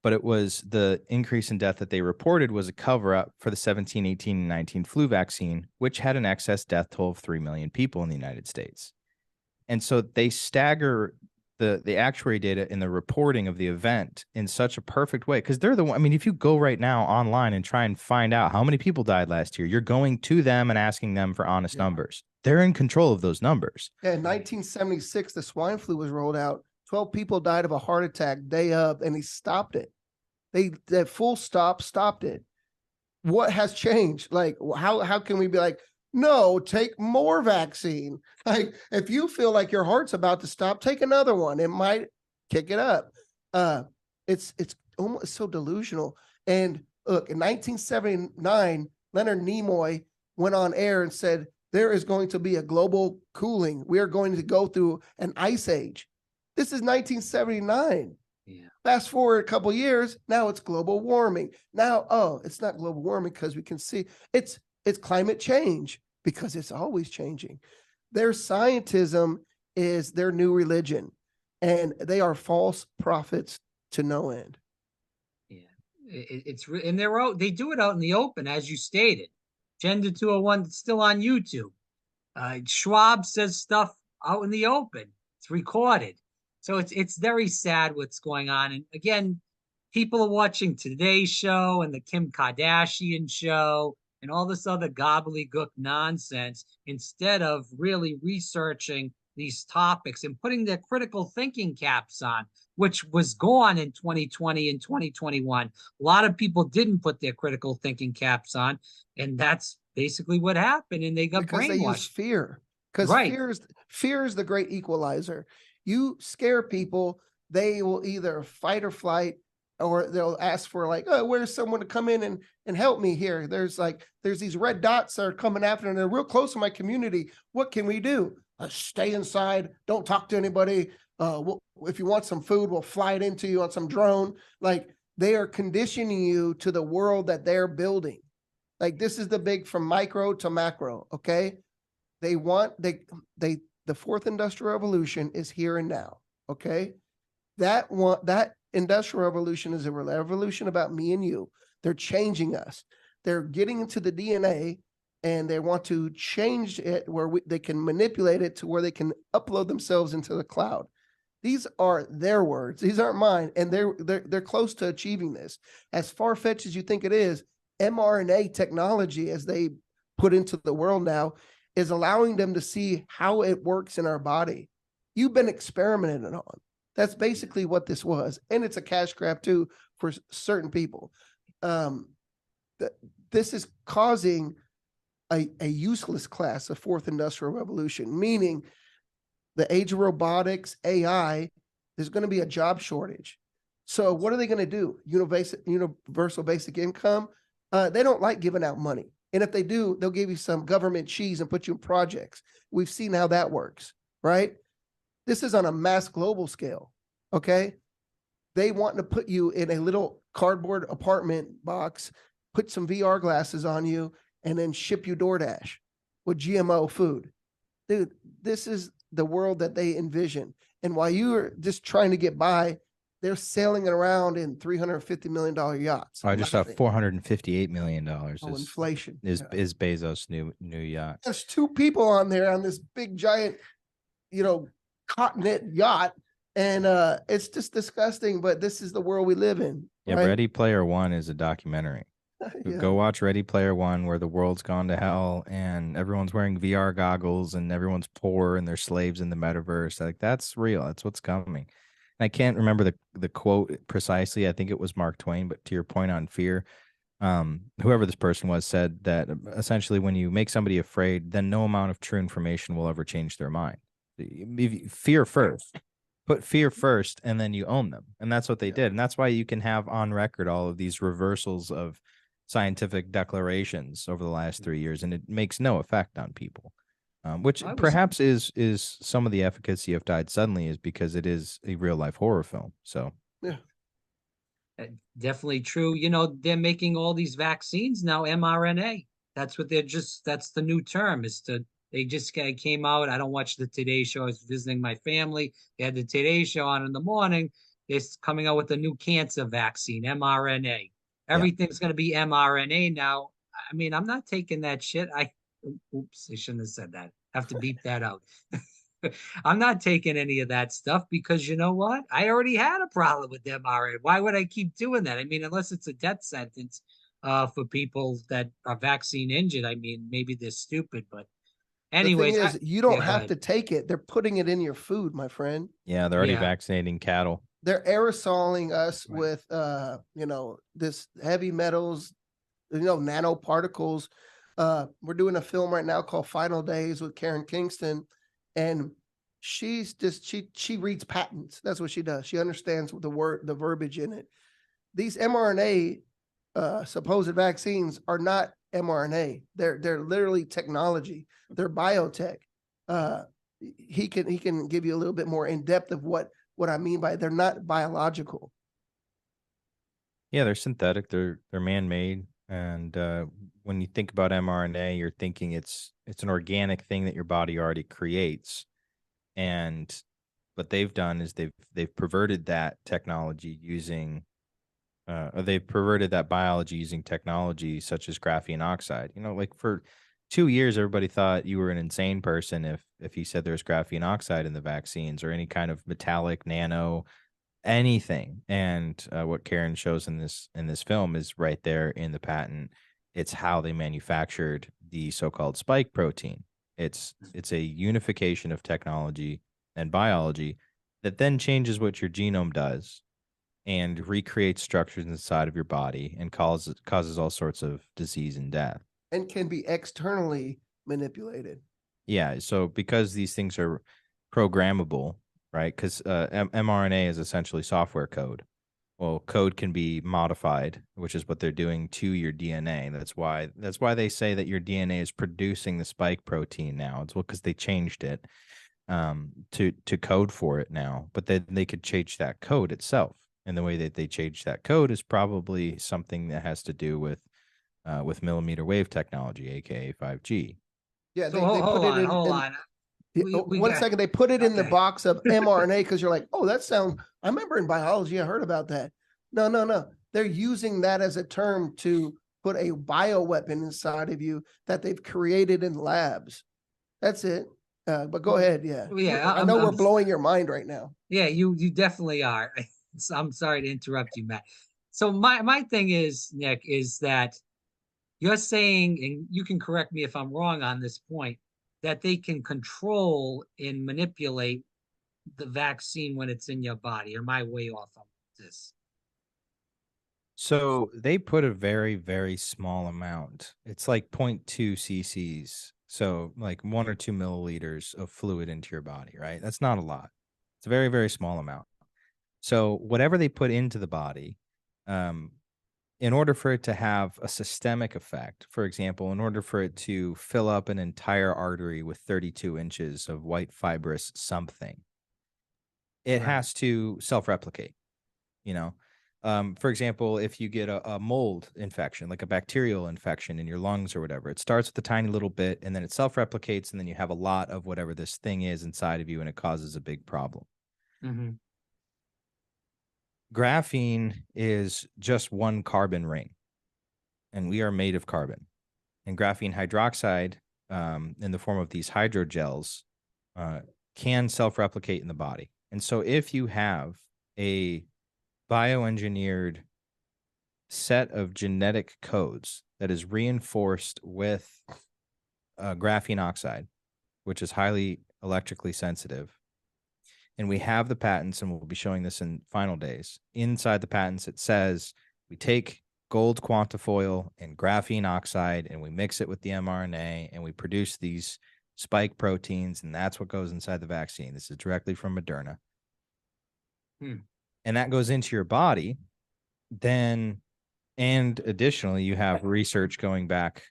but it was the increase in death that they reported was a cover-up for the 17, 18, and 19 flu vaccine, which had an excess death toll of 3 million people in the United States. And so they stagger the actuary data in the reporting of the event in such a perfect way, because they're the one. I mean, if you go right now online and try and find out how many people died last year, you're going to them and asking them for honest numbers. They're in control of those numbers. Yeah, in 1976, the swine flu was rolled out. 12 people died of a heart attack day of, and he stopped it. That full stop stopped it. What has changed? Like, how can we be like, no, take more vaccine? Like, if you feel like your heart's about to stop, take another one. It might kick it up. It's almost so delusional. And look, in 1979, Leonard Nimoy went on air and said, there is going to be a global cooling. We are going to go through an ice age. This is 1979. Yeah. Fast forward a couple years, now it's global warming. Now, it's not global warming because we can see it's climate change because it's always changing. Their scientism is their new religion, and they are false prophets to no end. And they do it out in the open, as you stated. Gender 201 is still on YouTube. Schwab says stuff out in the open. It's recorded. So it's very sad what's going on. And again, people are watching Today's Show and the Kim Kardashian show and all this other gobbledygook nonsense instead of really researching these topics and putting their critical thinking caps on, which was gone in 2020 and 2021. A lot of people didn't put their critical thinking caps on, and that's basically what happened. And they got because brainwashed. they use fear. Because fear is the great equalizer. You scare people, they will either fight or flight, or they'll ask for like, oh, where's someone to come in and help me here? There's these red dots that are coming after, and they're real close to my community. What can we do? Stay inside. Don't talk to anybody. If you want some food, we'll fly it into you on some drone. Like, they are conditioning you to the world that they're building. Like, this is the big from micro to macro. Okay. The fourth industrial revolution is here and now. Okay. That industrial revolution is a revolution about me and you. They're changing us. They're getting into the DNA, and they want to change it where they can manipulate it to where they can upload themselves into the cloud. These are their words. These aren't mine. And they're close to achieving this. As far-fetched as you think it is, mRNA technology, as they put into the world now, is allowing them to see how it works in our body. You've been experimented on. That's basically what this was. And it's a cash grab too for certain people. This is causing a useless class, a fourth industrial revolution, meaning the age of robotics, AI, there's going to be a job shortage. So what are they going to do? Universal basic income? They don't like giving out money. And if they do, they'll give you some government cheese and put you in projects. We've seen how that works, right? This is on a mass global scale, okay? They want to put you in a little cardboard apartment box, put some VR glasses on you, and then ship you DoorDash with GMO food. Dude, this is the world that they envision. And while you're just trying to get by, they're sailing around in $350 million yachts. I just saw $458 million. Inflation. Is Bezos' new yacht. There's two people on there on this big giant, continent yacht. And it's just disgusting, but this is the world we live in. Yeah, right? Ready Player One is a documentary. Yeah. Go watch Ready Player One, where the world's gone to hell and everyone's wearing VR goggles and everyone's poor and they're slaves in the metaverse. Like, that's real. That's what's coming. I can't remember the quote precisely. I think it was Mark Twain, but to your point on fear, whoever this person was said that essentially when you make somebody afraid, then no amount of true information will ever change their mind. Fear first. Put fear first, and then you own them. And that's what they did. And that's why you can have on record all of these reversals of scientific declarations over the last 3 years, and it makes no effect on people. Which perhaps is some of the efficacy of Died Suddenly is because it is a real life horror film. So yeah, definitely true. They're making all these vaccines now mRNA. That's what that's the new term, is to They just came out. I don't watch the Today Show. I was visiting my family. They had the Today Show on in the morning. They're coming out with a new cancer vaccine, mRNA. Everything's going to be mRNA now. I mean, I'm not taking that shit. Oops, I shouldn't have said that. I have to beep that out. I'm not taking any of that stuff because you know what? I already had a problem with mRNA. Why would I keep doing that? I mean, unless it's a death sentence for people that are vaccine injured. I mean, maybe they're stupid, but anyways. The thing is, you don't have to take it. They're putting it in your food, my friend. Yeah, they're already vaccinating cattle. They're aerosoling us with, this heavy metals, nanoparticles. We're doing a film right now called Final Days with Karen Kingston, and she's just she reads patents. That's what she does. She understands the verbiage in it. These mRNA supposed vaccines are not mRNA. They're literally technology. They're biotech. He can give you a little bit more in depth of what I mean by they're not biological. Yeah, they're synthetic. They're man-made. And when you think about mRNA, you're thinking it's an organic thing that your body already creates. And what they've done is they've perverted that technology using, or they've perverted that biology using technology such as graphene oxide. Like for 2 years, everybody thought you were an insane person if you said there's graphene oxide in the vaccines or any kind of metallic, nano, anything. And what Karen shows in this film is right there in the patent. It's how they manufactured the so-called spike protein. It's a unification of technology and biology that then changes what your genome does and recreates structures inside of your body and causes all sorts of disease and death. And can be externally manipulated. Yeah, so because these things are programmable, right? Because mRNA is essentially software code. Well, code can be modified, which is what they're doing to your DNA. That's why they say that your DNA is producing the spike protein now. It's because they changed it to code for it now. But then they could change that code itself, and the way that they change that code is probably something that has to do with millimeter wave technology, aka 5G. Yeah, So hold on. One second, they put it in the box of mRNA because you're like, oh, that sounds. I remember in biology, I heard about that. No. They're using that as a term to put a bioweapon inside of you that they've created in labs. That's it. But go ahead. Yeah. I know we're blowing your mind right now. Yeah, you definitely are. So I'm sorry to interrupt you, Matt. So my thing is, Nick, is that you're saying, and you can correct me if I'm wrong on this point, that they can control and manipulate the vaccine when it's in your body. Or am I way off on this? So they put a very, very small amount. It's like 0.2 cc's. So like 1 or 2 milliliters of fluid into your body, right? That's not a lot. It's a very, very small amount. So whatever they put into the body, in order for it to have a systemic effect, for example, in order for it to fill up an entire artery with 32 inches of white fibrous something, it has to self-replicate, For example, if you get a mold infection, like a bacterial infection in your lungs or whatever, it starts with a tiny little bit and then it self-replicates and then you have a lot of whatever this thing is inside of you and it causes a big problem. Mm-hmm. Graphene is just one carbon ring, and we are made of carbon. And graphene hydroxide, in the form of these hydrogels, can self-replicate in the body. And so if you have a bioengineered set of genetic codes that is reinforced with graphene oxide, which is highly electrically sensitive, and we have the patents, and we'll be showing this in Final Days. Inside the patents, it says we take gold quantifoil and graphene oxide, and we mix it with the mRNA, and we produce these spike proteins, and that's what goes inside the vaccine. This is directly from Moderna. And that goes into your body. Then, and additionally, you have research going back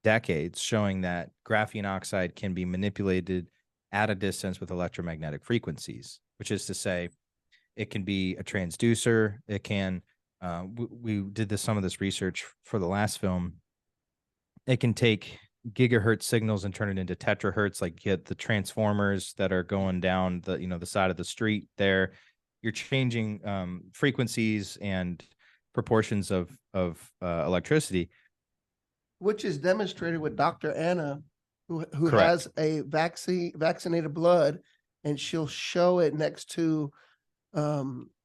decades showing that graphene oxide can be manipulated at a distance with electromagnetic frequencies, which is to say it can be a transducer. It can, we did some of this research for the last film. It can take gigahertz signals and turn it into terahertz, like get the transformers that are going down the, the side of the street there. You're changing frequencies and proportions of electricity. Which is demonstrated with Dr. Anna, who Correct. has a vaccinated blood, and she'll show it next to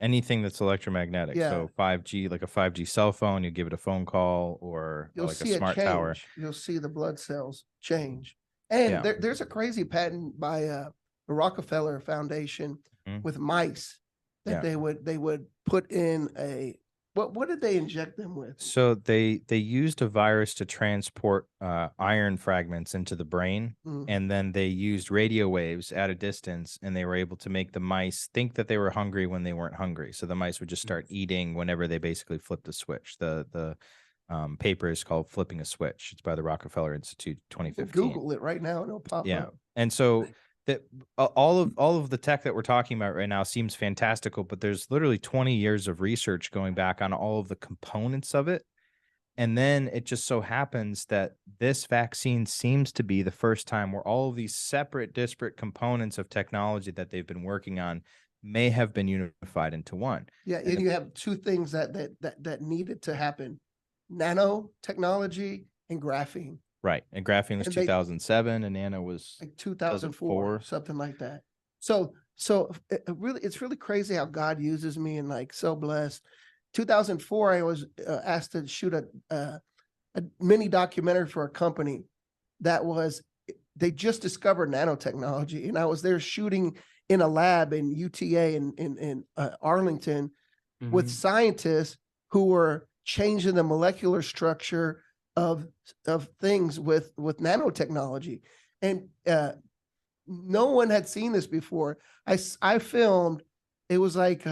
anything that's electromagnetic. Yeah. So 5G, like a 5G cell phone, you give it a phone call, or you'll like see a smart change. tower. You'll see the blood cells change. And Yeah. there's a crazy patent by the Rockefeller Foundation with mice that Yeah. they would put in a what did they inject them with? So they used a virus to transport iron fragments into the brain, Mhm. and then they used radio waves at a distance, and they were able to make the mice think that they were hungry when they weren't hungry. So the mice would just start eating whenever they basically flipped the switch. The paper is called "Flipping a Switch." It's by the Rockefeller Institute, 2015. Google it right now and it'll pop Yeah. up. And so that all of the tech that we're talking about right now seems fantastical, but there's literally 20 years of research going back on all of the components of it. And then it just so happens that this vaccine seems to be the first time where all of these separate, disparate components of technology that they've been working on may have been unified into one. Yeah, and you have two things that needed to happen: nanotechnology and graphene. Right. And graphene was And they- 2007 and Nano was Like 2004, something like that. So it's really crazy how God uses me, and like so blessed. 2004, I was asked to shoot a mini documentary for a company that was, they just discovered nanotechnology, and I was there shooting in a lab in UTA in Arlington with scientists who were changing the molecular structure of things with nanotechnology. And no one had seen this before. I filmed, it was like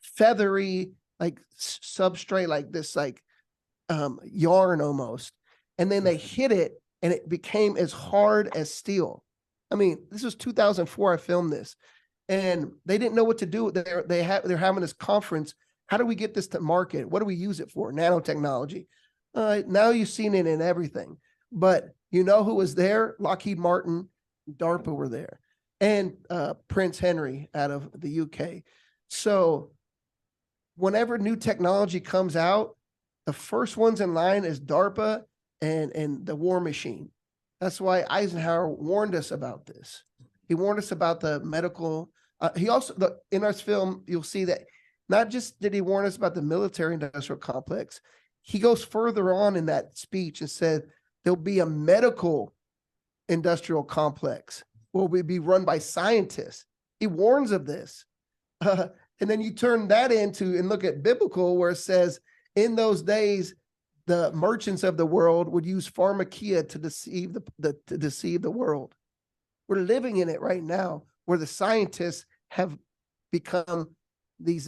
feathery, like substrate, like this, like yarn almost. And then they hit it and it became as hard as steel. I mean, this was 2004. I filmed this, and they didn't know what to do. They're having this conference. How do we get this to market? What do we use it for? Nanotechnology. Now you've seen it in everything. But you know who was there? Lockheed Martin, DARPA were there, and Prince Henry out of the UK. So whenever new technology comes out, the first ones in line is DARPA and the War Machine. That's why Eisenhower warned us about this. He warned us about the medical. He also, in our film, you'll see that not just did he warn us about the military-industrial complex, he goes further on in that speech and said there'll be a medical industrial complex will be run by scientists. He warns of this. And then you turn that into and look at biblical, where it says in those days, the merchants of the world would use pharmakia to deceive the world. We're living in it right now, where the scientists have become these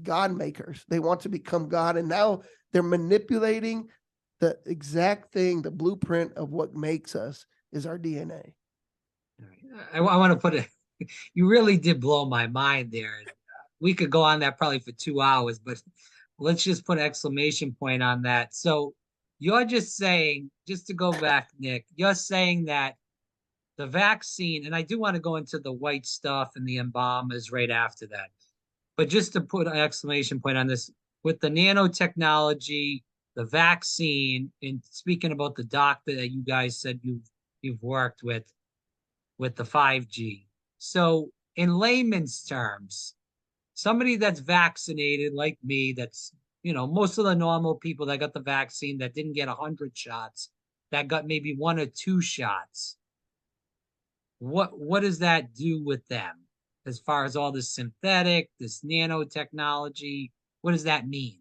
God makers. They want to become God, and now they're manipulating the exact thing, the blueprint of what makes us is our DNA. I want to put it, you really did blow my mind there. We could go on that probably for 2 hours, but let's just put an exclamation point on that. So you're just saying, just to go back, Nick, you're saying that the vaccine, and I do want to go into the white stuff and the embalmers right after that, but just to put an exclamation point on this, with the nanotechnology, the vaccine, and speaking about the doctor that you guys said you've worked with the 5G. So in layman's terms, somebody that's vaccinated like me, that's, most of the normal people that got the vaccine that didn't get 100 shots, that got maybe 1 or 2 shots. What does that do with them as far as all this synthetic, this nanotechnology? What does that mean?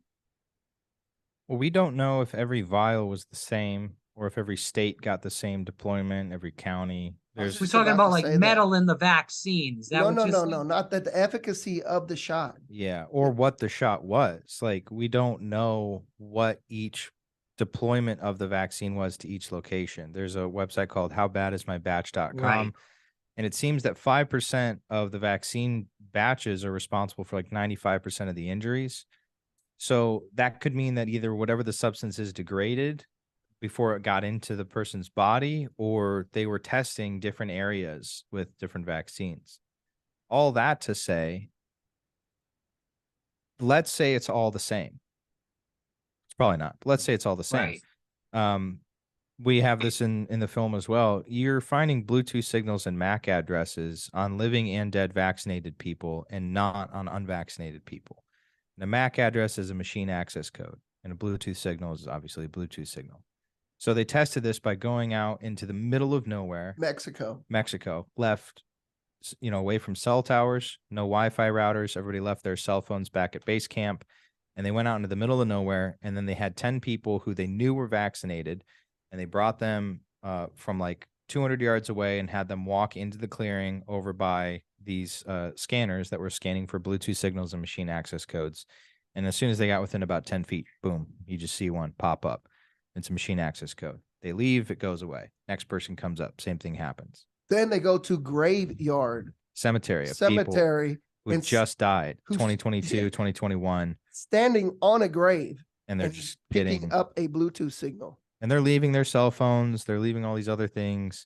Well, we don't know if every vial was the same or if every state got the same deployment, every county. We're talking about like metal in the vaccine. Is that No, not that, the efficacy of the shot. Yeah, or what the shot was. Like, we don't know what each deployment of the vaccine was to each location. There's a website called howbadismybatch.com. Right. And it seems that 5% of the vaccine batches are responsible for like 95% of the injuries. So that could mean that either whatever the substance is degraded before it got into the person's body, or they were testing different areas with different vaccines. All that to say, let's say it's all the same. It's probably not. But let's say it's all the same. Right. We have this in the film as well. You're finding Bluetooth signals and MAC addresses on living and dead vaccinated people and not on unvaccinated people. And a MAC address is a machine access code, and a Bluetooth signal is obviously a Bluetooth signal. So they tested this by going out into the middle of nowhere, Mexico, left, away from cell towers, no Wi-Fi routers. Everybody left their cell phones back at base camp, and they went out into the middle of nowhere. And then they had 10 people who they knew were vaccinated, and they brought them from like 200 yards away and had them walk into the clearing over by these scanners that were scanning for Bluetooth signals and machine access codes. And as soon as they got within about 10 feet, boom, you just see one pop up. It's a machine access code. They leave, it goes away. Next person comes up, same thing happens. Then they go to graveyard, cemetery who just died, 2022, 2021. Standing on a grave. And they're just picking up a Bluetooth signal. And they're leaving their cell phones. They're leaving all these other things.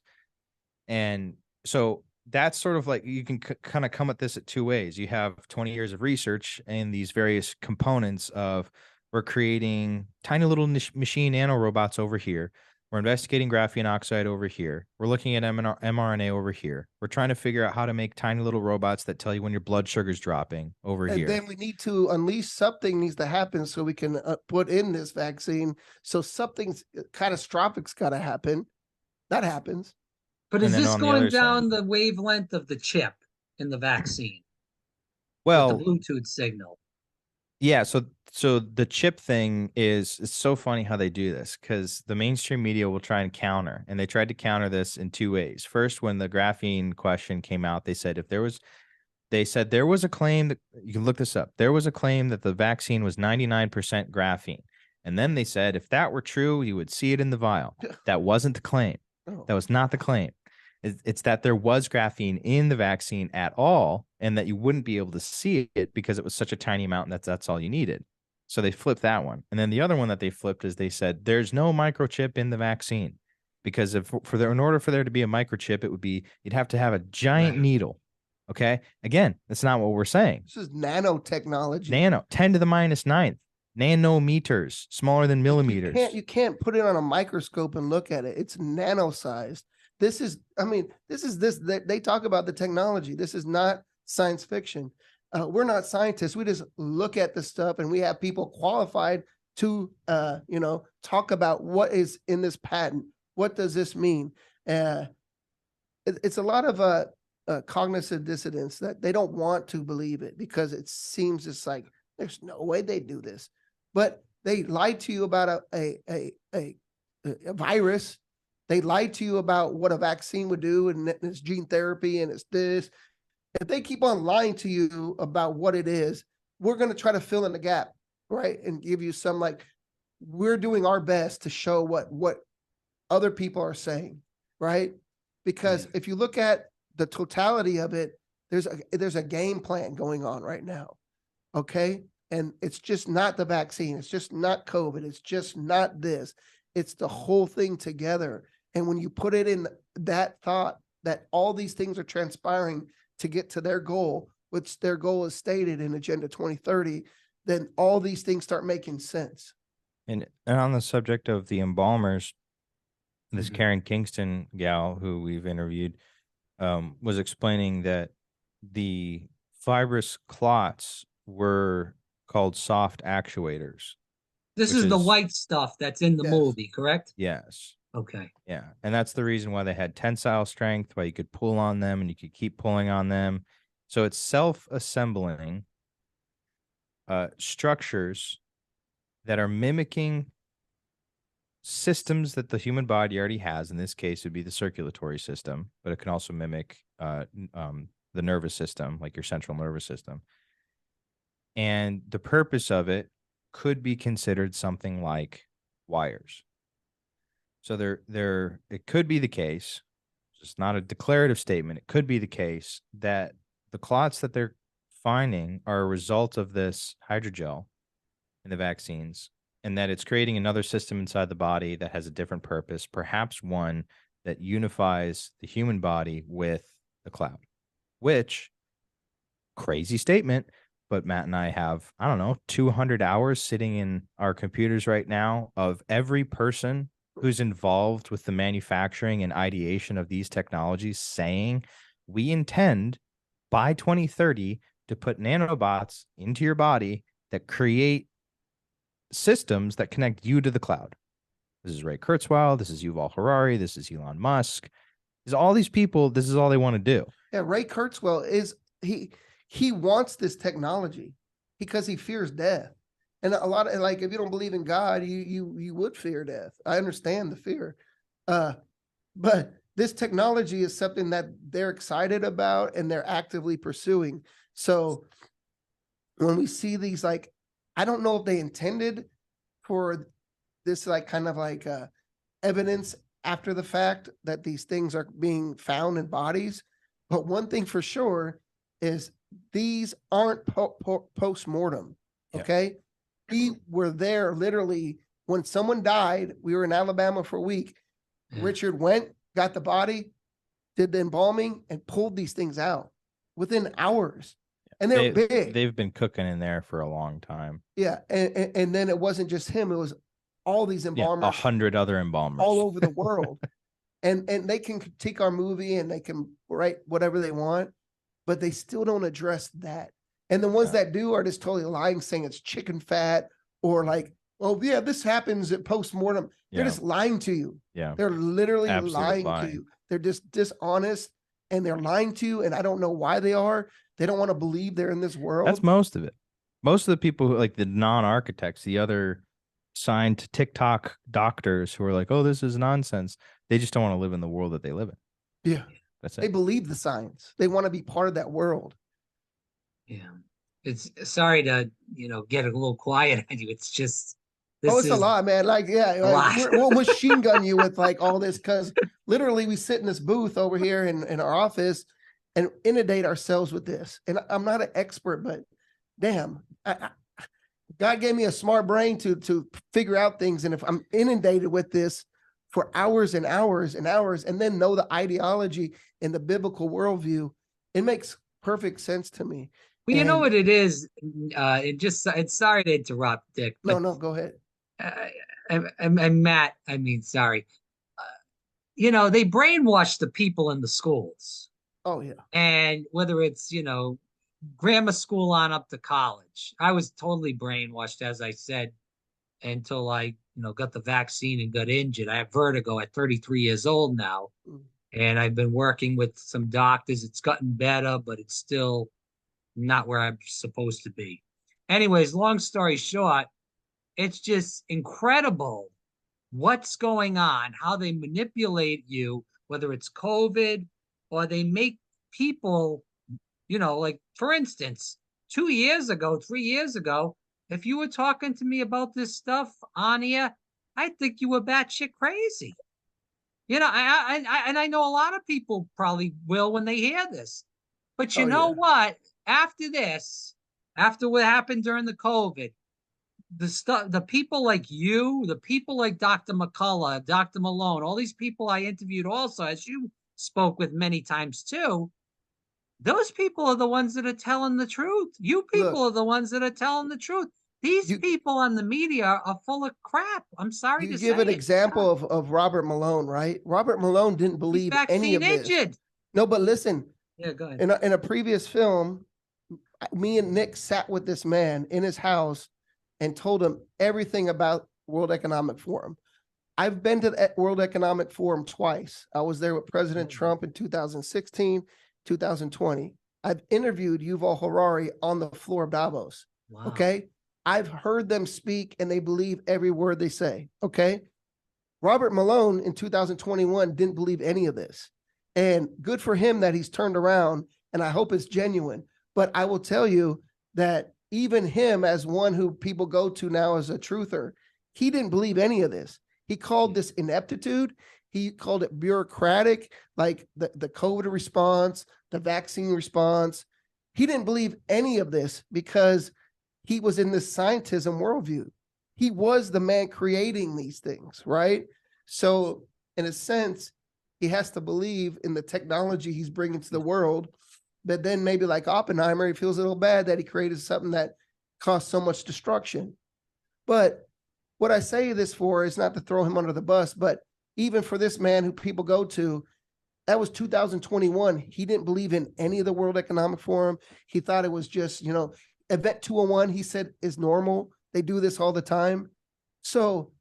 And so that's sort of like, you can kind of come at this at two ways. You have 20 years of research and these various components of, we're creating tiny little machine nanorobots over here. We're investigating graphene oxide over here. We're looking at mRNA over here. We're trying to figure out how to make tiny little robots that tell you when your blood sugar's dropping over here. And then we need to unleash, something needs to happen so we can put in this vaccine. So something's catastrophic's got to happen. That happens. But is this going down the wavelength of the chip in the vaccine? Well, the Bluetooth signal. Yeah, so the chip thing it's so funny how they do this, because the mainstream media will try and counter, and they tried to counter this in two ways. First, when the graphene question came out, they said there was a claim that, you can look this up, there was a claim that the vaccine was 99% graphene. And then they said if that were true, you would see it in the vial. That wasn't the claim. That was not the claim. It's that there was graphene in the vaccine at all, and that you wouldn't be able to see it because it was such a tiny amount, and that's all you needed. So they flipped that one. And then the other one that they flipped is they said there's no microchip in the vaccine, because in order for there to be a microchip, you'd have to have a giant needle. Okay. Again, that's not what we're saying. This is nanotechnology. 10 to the -9th. Nanometers, smaller than millimeters. You can't put it on a microscope and look at it. It's nano-sized. They talk about the technology. This is not science fiction. We're not scientists. We just look at the stuff, and we have people qualified to, talk about what is in this patent. What does this mean? It's a lot of cognitive dissonance that they don't want to believe it, because it seems just like there's no way they do this. But they lied to you about a virus. They lied to you about what a vaccine would do, and it's gene therapy, and it's this. If they keep on lying to you about what it is, we're going to try to fill in the gap, right? And give you some, we're doing our best to show what other people are saying, right? Because if you look at the totality of it, there's a game plan going on right now, okay? And it's just not the vaccine. It's just not COVID. It's just not this. It's the whole thing together. And when you put it in that thought that all these things are transpiring to get to their goal, which their goal is stated in Agenda 2030, then all these things start making sense. And on the subject of the embalmers, this Karen Kingston gal who we've interviewed was explaining that the fibrous clots were called soft actuators. This is the white stuff that's in the movie, correct? Yes. Okay. Yeah. And that's the reason why they had tensile strength, why you could pull on them and you could keep pulling on them. So it's self-assembling structures that are mimicking systems that the human body already has. In this case, it would be the circulatory system, but it can also mimic the nervous system, like your central nervous system. And the purpose of it could be considered something like wires. So it could be the case, it's not a declarative statement, it could be the case that the clots that they're finding are a result of this hydrogel in the vaccines and that it's creating another system inside the body that has a different purpose, perhaps one that unifies the human body with the cloud, which, crazy statement, but Matt and I have, I don't know, 200 hours sitting in our computers right now of every person who's involved with the manufacturing and ideation of these technologies saying we intend by 2030 to put nanobots into your body that create systems that connect you to the cloud. This is Ray Kurzweil. This is Yuval Harari. This is Elon Musk. This is all these people. This is all they want to do. Yeah, Ray Kurzweil is he wants this technology because he fears death. And a lot of, like, if you don't believe in God, you would fear death. I understand the fear. But this technology is something that they're excited about and they're actively pursuing. So when we see these, like, I don't know if they intended for this, like, kind of like evidence after the fact that these things are being found in bodies. But one thing for sure is these aren't post-mortem. Okay. We were there literally when someone died. We were in Alabama for a week. Richard went, got the body, did the embalming, and pulled these things out within hours. And they're big. They've been cooking in there for a long time. Yeah. And then it wasn't just him. It was all these embalmers. 100 other embalmers. All over the world. and they can critique our movie and they can write whatever they want, but they still don't address that. And the ones that do are just totally lying, saying it's chicken fat or like, oh, yeah, this happens at post-mortem. They're just lying to you. Yeah. They're literally lying to you. They're just dishonest and they're lying to you. And I don't know why they are. They don't want to believe they're in this world. That's most of it. Most of the people who, like the non-architects, the other signed to TikTok doctors who are like, oh, this is nonsense. They just don't want to live in the world that they live in. Yeah. That's it. They believe the science. They want to be part of that world. Yeah. It's sorry to, get a little quiet on you. It's just, it's a lot, man. Like, yeah, like, we'll machine gun you with like all this, because literally we sit in this booth over here in our office and inundate ourselves with this. And I'm not an expert, but damn, God gave me a smart brain to figure out things. And if I'm inundated with this for hours and hours and hours, and then know the ideology and the biblical worldview, it makes perfect sense to me. Well, you know what it is? It's sorry to interrupt, Dick. But, no, go ahead. And Matt, sorry. They brainwash the people in the schools. Oh, yeah. And whether it's, grammar school on up to college, I was totally brainwashed, as I said, until I, got the vaccine and got injured. I have vertigo at 33 years old now. And I've been working with some doctors. It's gotten better, but it's still not where I'm supposed to be. Anyways, long story short, it's just incredible what's going on, how they manipulate you, whether it's COVID or they make people, like, for instance, 2 years ago, 3 years ago, if you were talking to me about this stuff on here, I think you were batshit crazy. I know a lot of people probably will when they hear this. But you know what? After this, after what happened during the COVID, the people like you, the people like Dr. McCullough, Dr. Malone, all these people I interviewed also, as you spoke with many times too, those people are the ones that are telling the truth. You people are the ones that are telling the truth. These people on the media are full of crap. I'm sorry to say. You give an example of Robert Malone, right? Robert Malone didn't believe any of this. Injured. No, but listen. Yeah, go ahead. In a previous film, me and Nick sat with this man in his house and told him everything about World Economic Forum. I've been to the World Economic Forum twice. I was there with President Trump in 2016, 2020. I've interviewed Yuval Harari on the floor of Davos. Wow. Okay. I've heard them speak and they believe every word they say. Okay. Robert Malone in 2021 didn't believe any of this. And good for him that he's turned around, and I hope it's genuine. But I will tell you that even him, as one who people go to now as a truther, he didn't believe any of this. He called this ineptitude. He called it bureaucratic, like the COVID response, the vaccine response. He didn't believe any of this because he was in this scientism worldview. he was the man creating these things, right? So in a sense, he has to believe in the technology he's bringing to the world. But then maybe like Oppenheimer, he feels a little bad that he created something that caused so much destruction. But what I say this for is not to throw him under the bus, but even for this man who people go to, that was 2021. He didn't believe in any of the World Economic Forum. He thought it was just, Event 201, he said, is normal. They do this all the time. So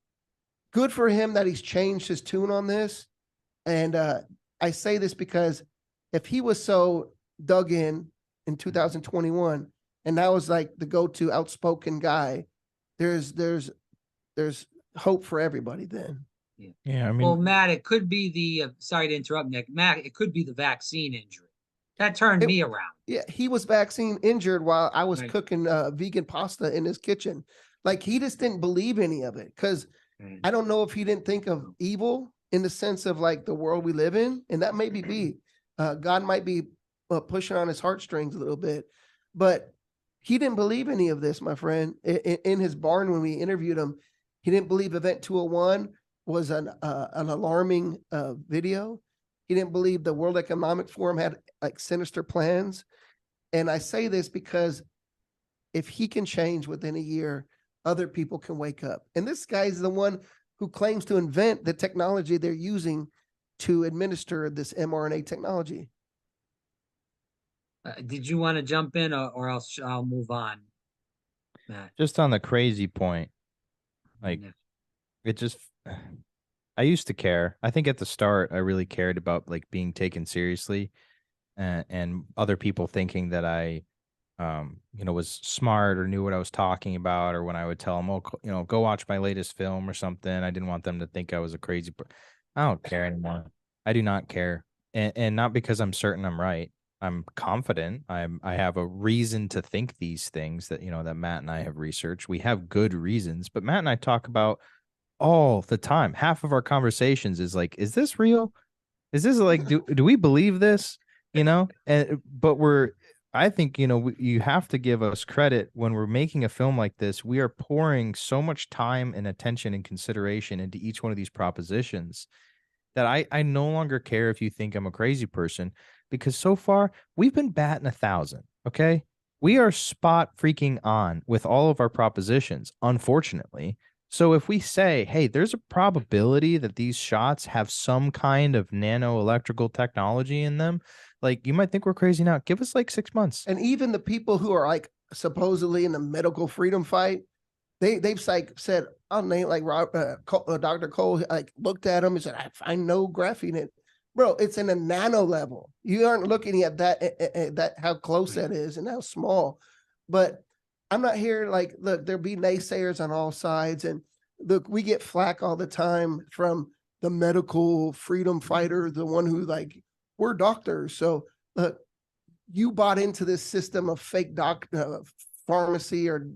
good for him that he's changed his tune on this. And I say this because if he was so dug in 2021, and that was like the go-to outspoken guy, there's hope for everybody then. Yeah, I mean, well, Matt, it could be the sorry to interrupt, Nick. Matt, it could be the vaccine injury that turned me around. Yeah, he was vaccine injured while I was cooking vegan pasta in his kitchen. Like, he just didn't believe any of it, because I don't know if he didn't think of evil in the sense of like the world we live in, and that maybe be God might be pushing on his heartstrings a little bit, but he didn't believe any of this, my friend. In his barn when we interviewed him, he didn't believe Event 201 was an alarming video. He didn't believe the World Economic Forum had like sinister plans. And I say this because if he can change within a year, other people can wake up. And this guy's the one who claims to invent the technology they're using to administer this mRNA technology. Did you want to jump in, or else I'll move on, Matt? Just on the crazy point, like it just, I used to care. I think at the start, I really cared about like being taken seriously, and other people thinking that I, was smart or knew what I was talking about, or when I would tell them, oh, go watch my latest film or something. I didn't want them to think I was a crazy person. I don't care anymore. I do not care. And not because I'm certain I'm right. I'm confident. I have a reason to think these things that, that Matt and I have researched. We have good reasons, but Matt and I talk about all the time. Half of our conversations is like, is this real? Is this like, do we believe this? But I think, you have to give us credit when we're making a film like this. We are pouring so much time and attention and consideration into each one of these propositions that I no longer care if you think I'm a crazy person, because so far we've been batting 1,000. Okay. We are spot freaking on with all of our propositions, unfortunately. So if we say, hey, there's a probability that these shots have some kind of nano electrical technology in them, like, you might think we're crazy now. Give us like 6 months. And even the people who are like supposedly in the medical freedom fight, they've like said, I'll name like Dr. Cole, like looked at him and said, I find no graphene in it. Bro, it's in a nano level. You aren't looking at that how close that is and how small. But I'm not here like, look, there'll be naysayers on all sides. And look, we get flack all the time from the medical freedom fighter, the one who like, we're doctors. So look, you bought into this system of fake pharmacy or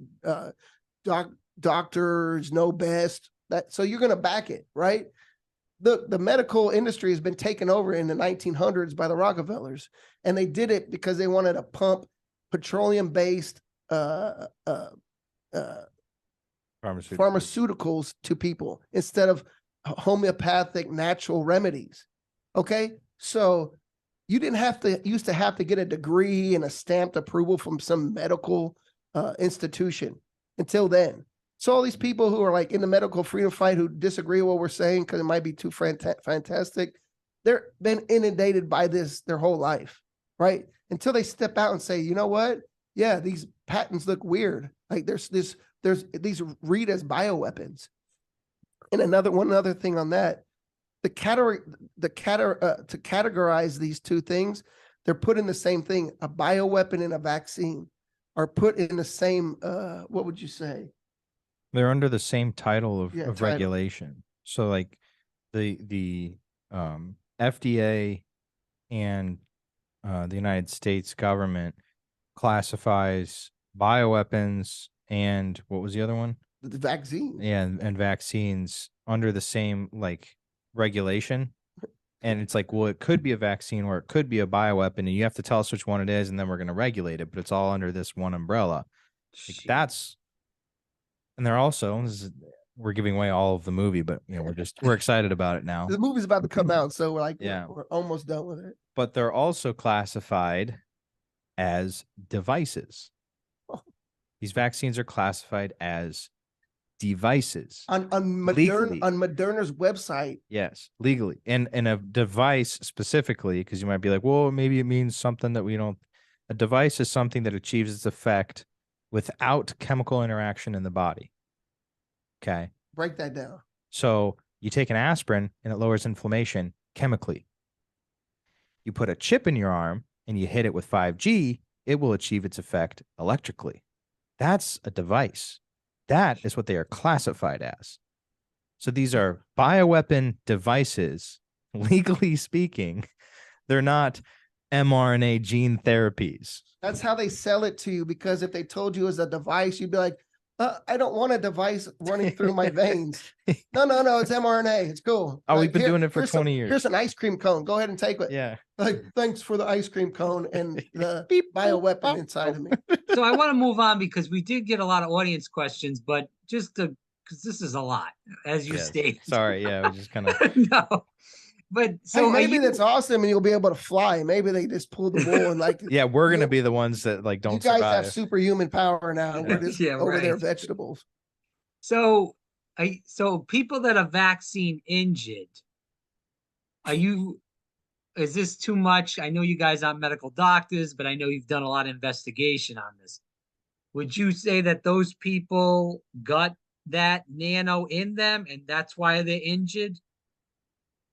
doctors know best. So you're going to back it, right? The medical industry has been taken over in the 1900s by the Rockefellers, and they did it because they wanted to pump petroleum-based pharmaceuticals to people instead of homeopathic natural remedies. Okay, so you used to have to get a degree and a stamped approval from some medical institution until then. So all these people who are like in the medical freedom fight who disagree with what we're saying because it might be too fantastic, they're been inundated by this their whole life, right? Until they step out and say, you know what? Yeah, these patents look weird. Like there's these read as bioweapons. And one other thing on that, to categorize these two things, they're put in the same thing. A bioweapon and a vaccine are put in the same, what would you say? They're under the same title of regulation. So like the FDA and the United States government classifies bioweapons and what was the other one? The vaccine. Yeah, and vaccines under the same like regulation. And it's like, well, it could be a vaccine or it could be a bioweapon, and you have to tell us which one it is, and then we're going to regulate it. But it's all under this one umbrella. Like, that's And they're also, we're giving away all of the movie, but we're excited about it now. The movie's about to come out, so Yeah. we're almost done with it. But they're also classified as devices. These vaccines are classified as devices On Moderna's website. Yes, legally. And a device specifically, because you might be like, well, maybe it means something that we don't. A device is something that achieves its effect without chemical interaction in the body. Okay. Break that down. So you take an aspirin and it lowers inflammation chemically. You put a chip in your arm and you hit it with 5G, it will achieve its effect electrically. That's a device. That is what they are classified as. So these are bioweapon devices, legally speaking. They're not mRNA gene therapies. That's how they sell it to you, because if they told you as a device, you'd be like, I don't want a device running through my veins. No, it's mRNA. It's cool. Oh, we've been doing it for 20 years. Here's an ice cream cone. Go ahead and take it. Yeah. Like, thanks for the ice cream cone and the bioweapon inside of me. So I want to move on because we did get a lot of audience questions, but because this is a lot, as you stated. Sorry, yeah, we just kind of no. But so hey, maybe that's awesome, and you'll be able to fly. Maybe they just pull the wool and yeah, we're gonna be the ones that don't. You guys survive. have superhuman power now, and we're just over there vegetables. So, so people that are vaccine injured, is this too much? I know you guys aren't medical doctors, but I know you've done a lot of investigation on this. Would you say that those people got that nano in them and that's why they're injured?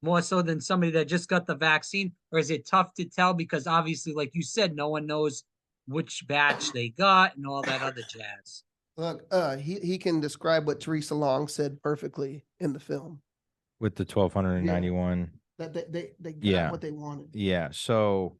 More so than somebody that just got the vaccine? Or is it tough to tell? Because obviously, like you said, no one knows which batch they got and all that other jazz. Look, he can describe what Teresa Long said perfectly in the film. With the 1291. That they got what they wanted. Yeah. So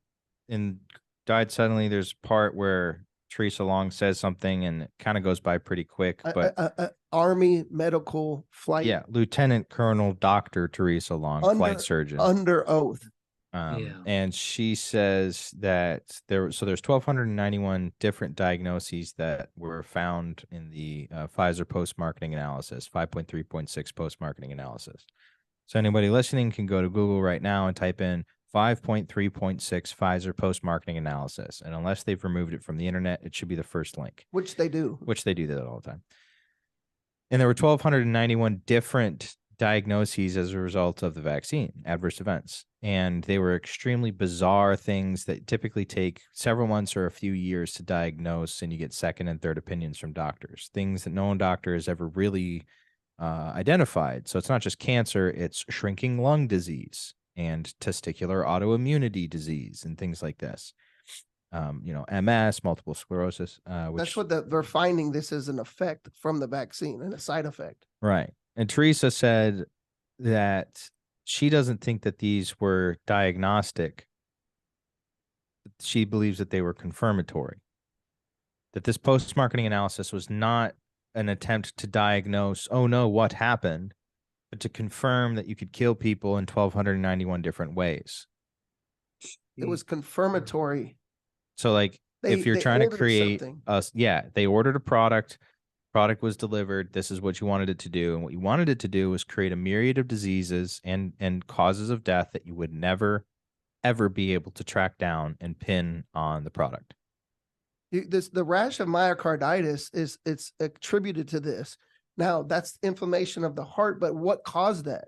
in Died Suddenly, there's a part where Teresa Long says something and it kind of goes by pretty quick. But Army medical flight. Yeah, Lieutenant Colonel Dr. Teresa Long, flight surgeon. Under oath. And she says that there's 1,291 different diagnoses that were found in the Pfizer post-marketing analysis, 5.3.6 post-marketing analysis. So anybody listening can go to Google right now and type in 5.3.6 Pfizer post-marketing analysis. And unless they've removed it from the internet, it should be the first link. Which they do. Which they do that all the time. And there were 1,291 different diagnoses as a result of the vaccine, adverse events. And they were extremely bizarre things that typically take several months or a few years to diagnose, and you get second and third opinions from doctors. Things that no one doctor has ever really identified. So it's not just cancer, it's shrinking lung disease and testicular autoimmunity disease and things like this. MS, multiple sclerosis. That's what they're finding. This is an effect from the vaccine and a side effect. Right. And Teresa said that she doesn't think that these were diagnostic. She believes that they were confirmatory. That this post-marketing analysis was not an attempt to diagnose, oh no, what happened, but to confirm that you could kill people in 1,291 different ways. It was confirmatory. So like if you're trying to create they ordered a product was delivered, this is what you wanted it to do. And what you wanted it to do was create a myriad of diseases and causes of death that you would never, ever be able to track down and pin on the product. The rash of myocarditis it's attributed to this. Now that's inflammation of the heart, but what caused that?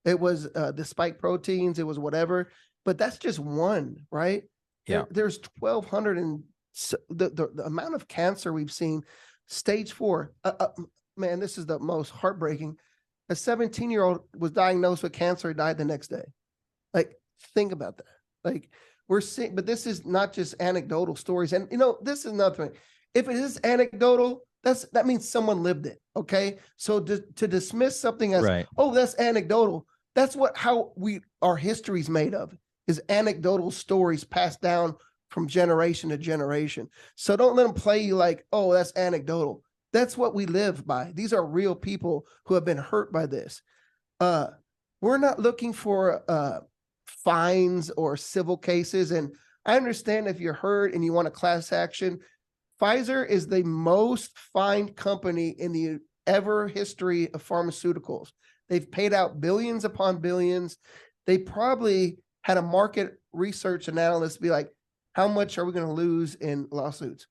It was the spike proteins, it was whatever, but that's just one, right? Yeah. There's 1,200 and the amount of cancer we've seen, stage 4. Man, this is the most heartbreaking. A 17-year-old was diagnosed with cancer, died the next day. Like, think about that. Like, we're seeing, but this is not just anecdotal stories. And this is another thing. If it is anecdotal, that means someone lived it. Okay. So to dismiss something as, oh, that's anecdotal. That's how our history's made of, is anecdotal stories passed down from generation to generation. So don't let them play you like, oh, that's anecdotal. That's what we live by. These are real people who have been hurt by this. We're not looking for fines or civil cases. And I understand if you're hurt and you want a class action. Pfizer is the most fined company in the ever history of pharmaceuticals. They've paid out billions upon billions. They probably had a market research analyst be like, how much are we going to lose in lawsuits?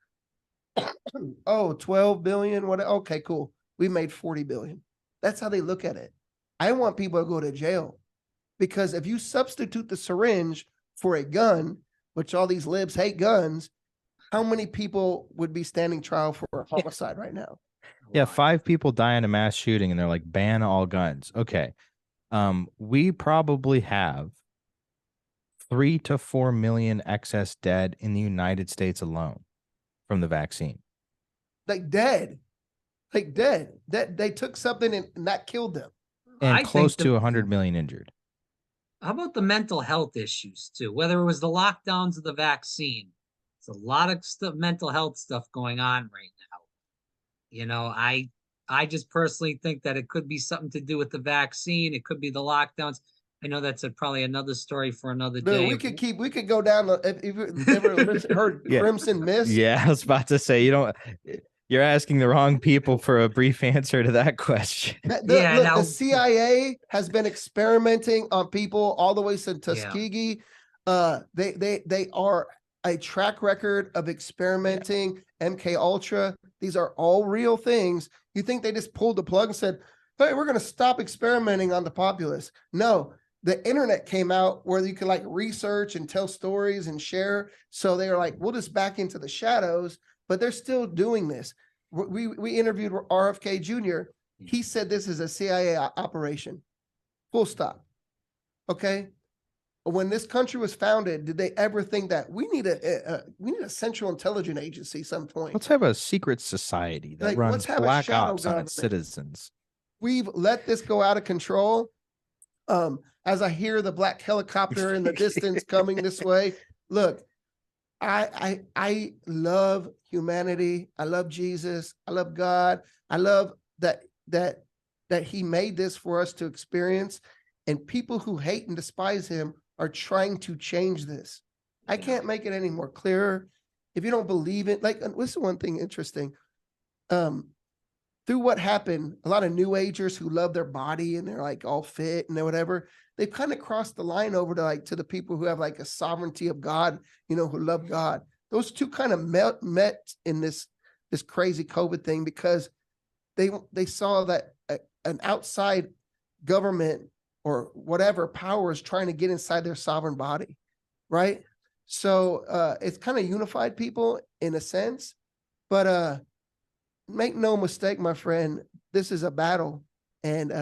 Oh, 12 billion. What? Okay, cool. We made 40 billion. That's how they look at it. I want people to go to jail because if you substitute the syringe for a gun, which all these libs hate guns, how many people would be standing trial for a homicide right now? Yeah, 5 people die in a mass shooting and they're like, ban all guns. Okay. We probably have 3 to 4 million excess dead in the United States alone from the vaccine. Like dead. That they took something and that killed them. And close to 100 million injured. How about the mental health issues too? Whether it was the lockdowns or the vaccine, it's a lot of mental health stuff going on right now. You know, I just personally think that it could be something to do with the vaccine. It could be the lockdowns. I know that's probably another story for another day. We could go down. If you've ever heard Crimson Mist. Yeah, I was about to say, you're asking the wrong people for a brief answer to that question. The CIA has been experimenting on people all the way to Tuskegee. They are a track record of experimenting. MK Ultra. These are all real things. You think they just pulled the plug and said, hey, we're going to stop experimenting on the populace? No, the internet came out where you could like research and tell stories and share. So they were like, we'll just back into the shadows, but they're still doing this. We interviewed RFK Jr. He said this is a CIA operation. Full stop. Okay. When this country was founded, did they ever think that we need a central intelligence agency some point? Let's have a secret society that runs black ops on its citizens. We've let this go out of control. As I hear the black helicopter in the distance coming this way, look, I love humanity. I love Jesus. I love God. I love that he made this for us to experience. And people who hate and despise him are trying to change this. I can't make it any more clearer. If you don't believe it, like, this is one thing interesting. Through what happened, a lot of new agers who love their body and they're like all fit and whatever, they've kind of crossed the line over to the people who have like a sovereignty of God, who love God. Those two kind of met in this crazy COVID thing because they saw that an outside government or whatever power is trying to get inside their sovereign body, right? So it's kind of unified people in a sense, but make no mistake, my friend, this is a battle, and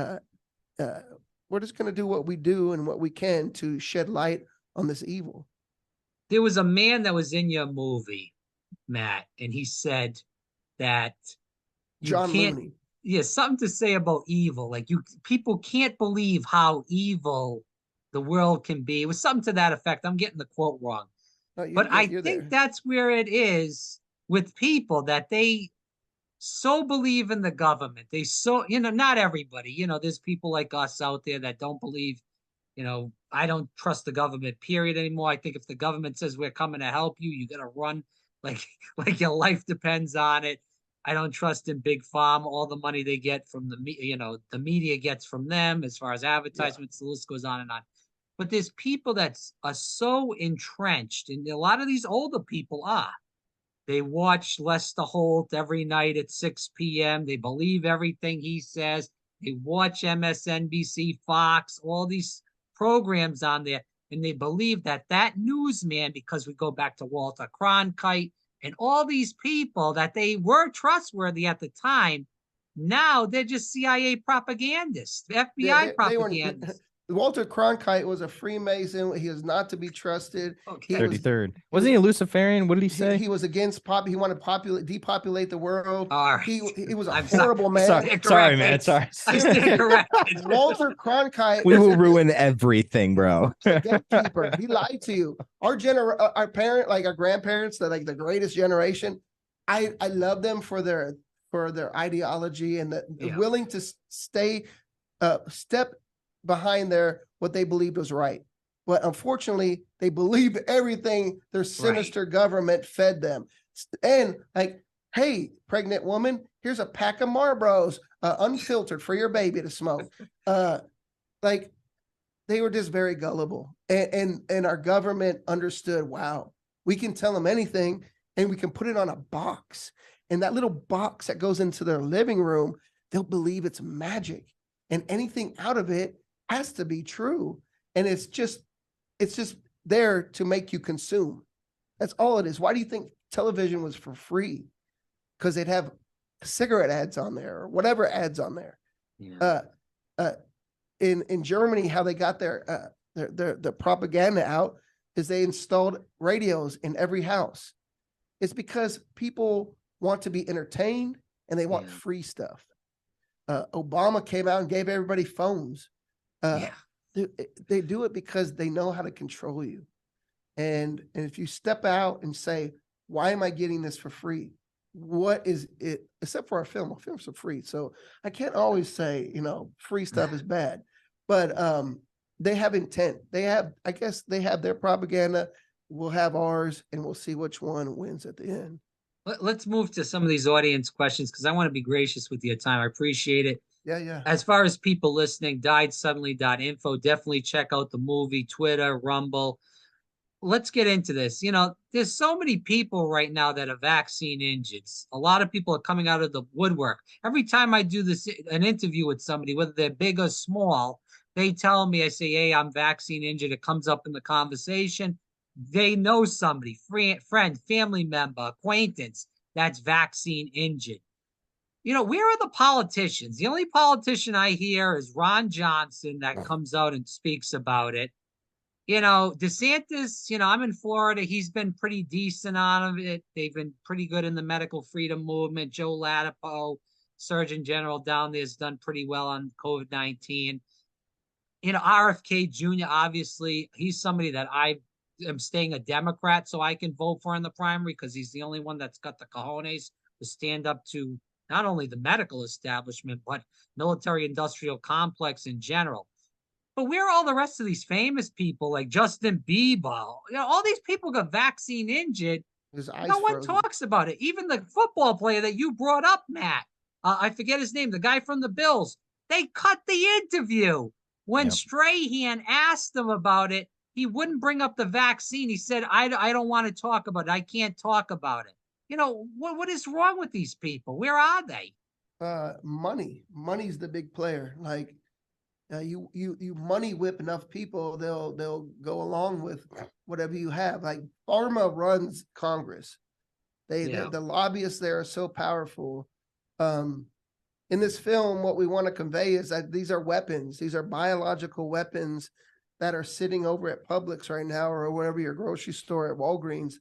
we're just going to do what we do and what we can to shed light on this evil. There was a man that was in your movie, Matt, and he said that John Mooney. Yeah, something to say about evil. Like people can't believe how evil the world can be. It was something to that effect. I'm getting the quote wrong. But I think that's where it is with people, that they so believe in the government. They so, not everybody, there's people like us out there that don't believe, I don't trust the government, period, anymore. I think if the government says we're coming to help you, you got to run like your life depends on it. I don't trust in big pharma. All the money they get from the media gets from them as far as advertisements. The list goes on and on. But there's people that are so entrenched, and a lot of these older people are. They watch Lester Holt every night at 6 p.m. They believe everything he says. They watch MSNBC, Fox, all these programs on there, and they believe that newsman, because we go back to Walter Cronkite, and all these people that they were trustworthy at the time, now they're just CIA propagandists, FBI propagandists. Walter Cronkite was a Freemason. He is not to be trusted. Okay. 33rd. Wasn't he a Luciferian? What did he say? He was against he wanted to depopulate the world. All right. He was a horrible man. Sorry, man. Sorry. I stand corrected. Walter Cronkite. We will ruin everything, bro. Gatekeeper. He lied to you. Our parent, like our grandparents, they're like the greatest generation. I love them for their ideology and willing to step behind what they believed was right. But unfortunately, they believed everything their sinister government fed them. And like, hey, pregnant woman, here's a pack of Marlboros. unfiltered for your baby to smoke. Like they were just very gullible, and our government understood. Wow, we can tell them anything, and we can put it on a box, and that little box that goes into their living room, they'll believe it's magic, and anything out of it has to be true, and it's just there to make you consume. That's all it is. Why do you think television was for free? Because they'd have cigarette ads on there or whatever ads on there. Yeah. In Germany, how they got their propaganda out is they installed radios in every house. It's because people want to be entertained and they want free stuff. Obama came out and gave everybody phones. They do it because they know how to control you. And if you step out and say, why am I getting this for free? What is it? Except for our films are free. So I can't always say, free stuff is bad, but they have intent. I guess they have their propaganda. We'll have ours and we'll see which one wins at the end. Let's move to some of these audience questions because I want to be gracious with your time. I appreciate it. Yeah. As far as people listening, diedsuddenly.info, definitely check out the movie, Twitter, Rumble. Let's get into this. There's so many people right now that are vaccine injured. A lot of people are coming out of the woodwork. Every time I do an interview with somebody, whether they're big or small, they tell me, I say, hey, I'm vaccine injured. It comes up in the conversation. They know somebody, friend, family member, acquaintance that's vaccine injured. Where are the politicians? The only politician I hear is Ron Johnson that comes out and speaks about it. DeSantis, I'm in Florida. He's been pretty decent on it. They've been pretty good in the medical freedom movement. Joe Latipo, Surgeon General down there, has done pretty well on COVID-19. RFK Jr., obviously, he's somebody that I am staying a Democrat so I can vote for in the primary because he's the only one that's got the cojones to stand up to not only the medical establishment, but military-industrial complex in general. But where are all the rest of these famous people like Justin Bieber? All these people got vaccine injured. No one talks about it. Even the football player that you brought up, Matt, I forget his name, the guy from the Bills, they cut the interview. When Strahan asked him about it, he wouldn't bring up the vaccine. He said, I don't want to talk about it. I can't talk about it. What is wrong with these people? Where are they? Money's the big player. Like, you money whip enough people, they'll go along with whatever you have. Like pharma runs Congress. The lobbyists there are so powerful. In this film, what we want to convey is that these are weapons. These are biological weapons that are sitting over at Publix right now or wherever your grocery store at Walgreens.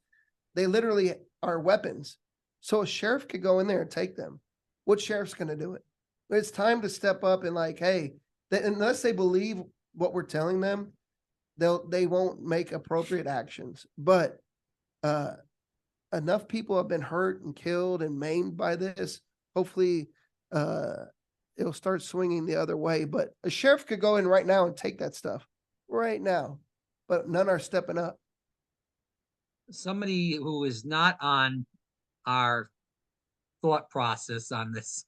They literally are weapons. So a sheriff could go in there and take them. What sheriff's going to do it? It's time to step up and like, hey, unless they believe what we're telling them, they won't make appropriate actions. But enough people have been hurt and killed and maimed by this. Hopefully, it'll start swinging the other way. But a sheriff could go in right now and take that stuff right now, but none are stepping up. Somebody who is not on our thought process on this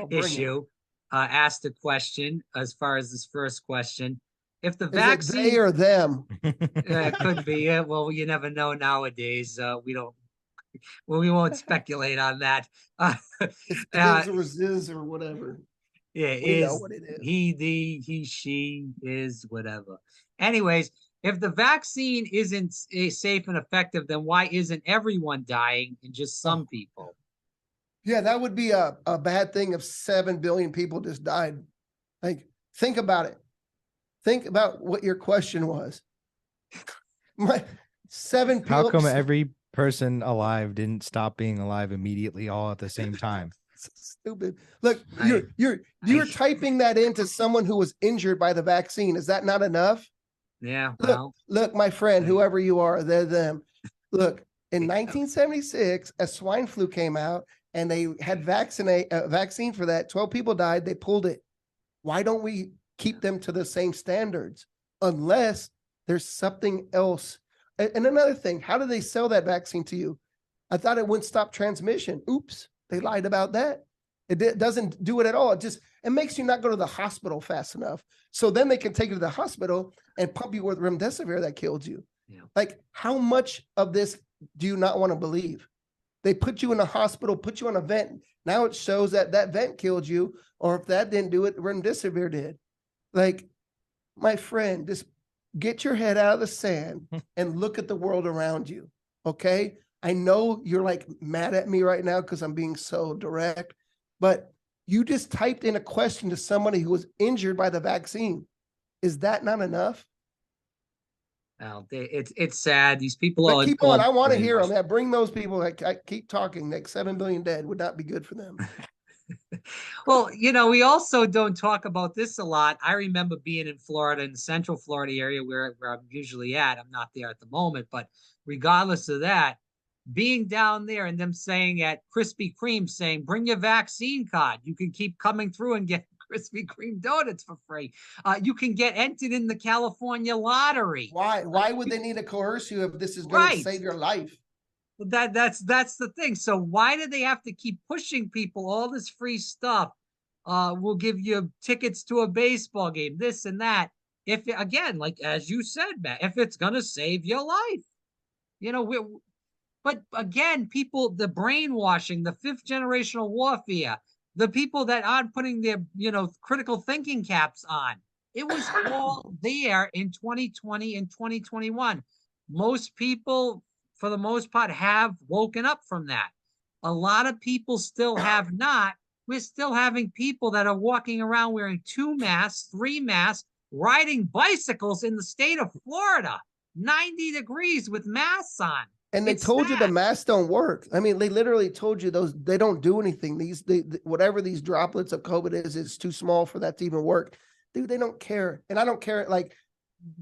issue asked a question as far as this first question. If the vaccine, they or them? It could be. Well, you never know nowadays. We won't speculate on that. It's is or is or whatever. Yeah, we know what it is. He, she is whatever. Anyways, if the vaccine isn't safe and effective, then why isn't everyone dying and just some people? Yeah, that would be a bad thing if 7 billion people just died. Like, think about it. Think about what your question was. How come every person alive didn't stop being alive immediately all at the same time? Stupid. Look, you're typing that into someone who was injured by the vaccine. Is that not enough? Yeah. Well, look, my friend, whoever you are, they're them. Look, in 1976, a swine flu came out and they had vaccine for that. 12 people died. They pulled it. Why don't we keep them to the same standards unless there's something else? And another thing, how do they sell that vaccine to you? I thought it wouldn't stop transmission. Oops, they lied about that. It doesn't do it at all. It makes you not go to the hospital fast enough. So then they can take you to the hospital and pump you with remdesivir that killed you. Yeah. Like, how much of this do you not want to believe? They put you in a hospital, put you on a vent. Now it shows that that vent killed you, or if that didn't do it, remdesivir did. Like, my friend, just get your head out of the sand and look at the world around you. Okay. I know you're like mad at me right now because I'm being so direct, but you just typed in a question to somebody who was injured by the vaccine. Is that not enough? Well, it's sad. These people But are keep on. I want to hear brainwashed. them. Bring those people. I keep talking. Like 7 billion dead would not be good for them. Well, we also don't talk about this a lot. I remember being in Florida, in the Central Florida area where I'm usually at. I'm not there at the moment, but regardless of that, being down there and them saying at Krispy Kreme, saying, bring your vaccine card. You can keep coming through and get Krispy Kreme donuts for free. You can get entered in the California lottery. Why would they need to coerce you if this is going to save your life? That's the thing. So why do they have to keep pushing people all this free stuff? We'll give you tickets to a baseball game, this and that. If again, like as you said, Matt, if it's gonna save your life, but again, people, the brainwashing, the 5th generational warfare, the people that aren't putting their critical thinking caps on. It was all there in 2020 and 2021. Most people, for the most part, have woken up from that. A lot of people still have not. We're still having people that are walking around wearing 2 masks, 3 masks, riding bicycles in the state of Florida, 90 degrees with masks on. And they told you the masks don't work. I mean, they literally told you they don't do anything. Whatever these droplets of COVID is, it's too small for that to even work. Dude, they don't care. And I don't care. Like,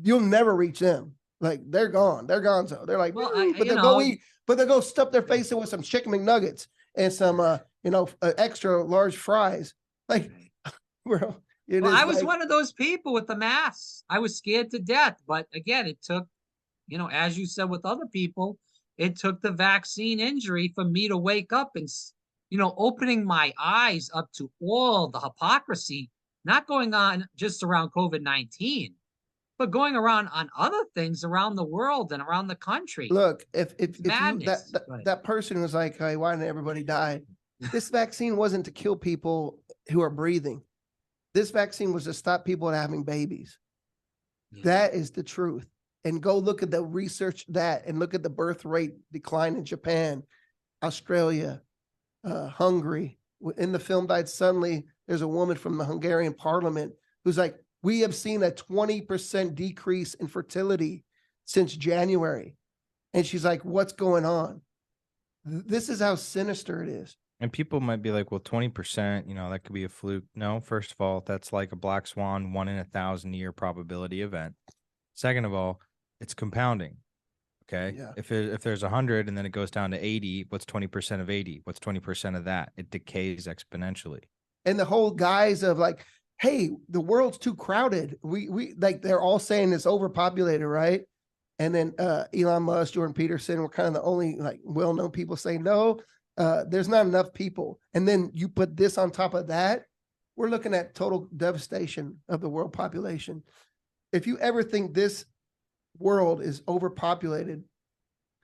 you'll never reach them. Like, they're gone. They're gone. So they're like, well, but they'll go eat, but they'll go stuff their face in with some chicken McNuggets and some, extra large fries. Like, bro. I was one of those people with the masks. I was scared to death. But again, it took, as you said with other people, it took the vaccine injury for me to wake up and, opening my eyes up to all the hypocrisy, not going on just around COVID-19, but going around on other things around the world and around the country. Look, if that person was like, hey, why didn't everybody die? This vaccine wasn't to kill people who are breathing. This vaccine was to stop people from having babies. Yeah. That is the truth. And go look at the research and look at the birth rate decline in Japan, Australia, Hungary. In the film Died Suddenly, there's a woman from the Hungarian parliament who's like, we have seen a 20% decrease in fertility since January. And she's like, what's going on? This is how sinister it is. And people might be like, well, 20%, that could be a fluke. No, first of all, that's like a black swan, 1 in 1,000-year probability event. Second of all, it's compounding. Okay. Yeah. If there's 100 and then it goes down to 80, what's 20% of 80? What's 20% of that? It decays exponentially. And the whole guise of like, hey, the world's too crowded. We like, they're all saying it's overpopulated, right? And then Elon Musk, Jordan Peterson were kind of the only like well-known people saying, no, there's not enough people. And then you put this on top of that, we're looking at total devastation of the world population. If you ever think this world is overpopulated,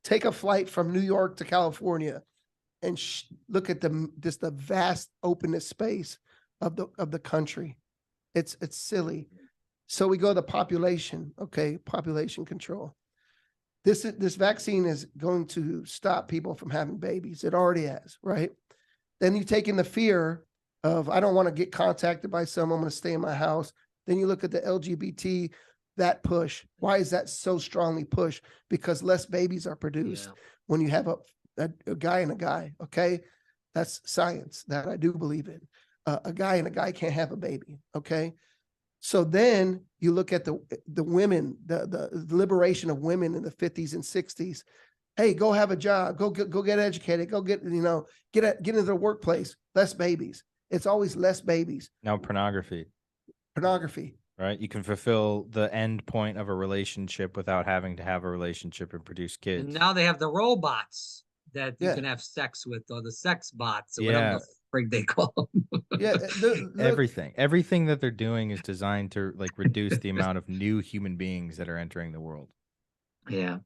take a flight from New York to California and look at the vast openness space of the country. It's silly. So we go to the population. Okay, population control. This vaccine is going to stop people from having babies. It already has, right? Then you take in the fear of, I don't want to get contacted by someone, I'm going to stay in my house. Then you look at the LGBT, that push. Why is that so strongly pushed? Because less babies are produced when you have a guy and a guy, okay? That's science that I do believe in. A guy and a guy can't have a baby, okay? So then you look at the women, the liberation of women in the 50s and 60s. Hey, go have a job, go get educated, go get into the workplace. Less babies. It's always less babies. Now pornography. Right? You can fulfill the end point of a relationship without having to have a relationship and produce kids. And now they have the robots that you can have sex with, or the sex bots, or whatever frig they call them. Yeah, Everything that they're doing is designed to like reduce the amount of new human beings that are entering the world. Yeah.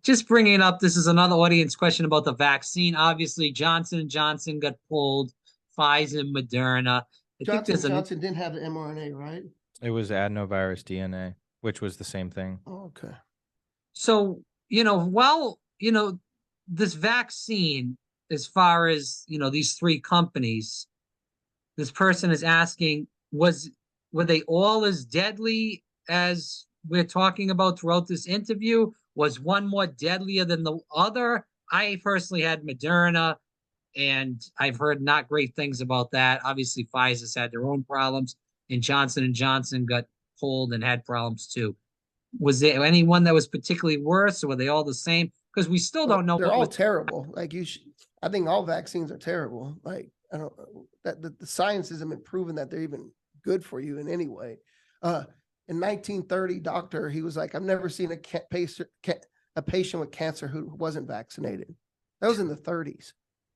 Just bringing up, this is another audience question about the vaccine. Obviously, Johnson & Johnson got pulled, Pfizer and Moderna. Johnson didn't have the mRNA, right? It was adenovirus DNA, which was the same thing. Oh, okay. So, this vaccine, as far as, these three companies, this person is asking, were they all as deadly as we're talking about throughout this interview? Was one more deadlier than the other? I personally had Moderna, and I've heard not great things about that. Obviously, Pfizer's had their own problems, and Johnson & Johnson got pulled and had problems too. Was there anyone that was particularly worse, or were they all the same? Because we still don't know. They're all terrible. Like I think all vaccines are terrible. Like I don't that the science hasn't been proven that they're even good for you in any way. In 1930, doctor, he was like, I've never seen a patient with cancer who wasn't vaccinated. That was in the 30s,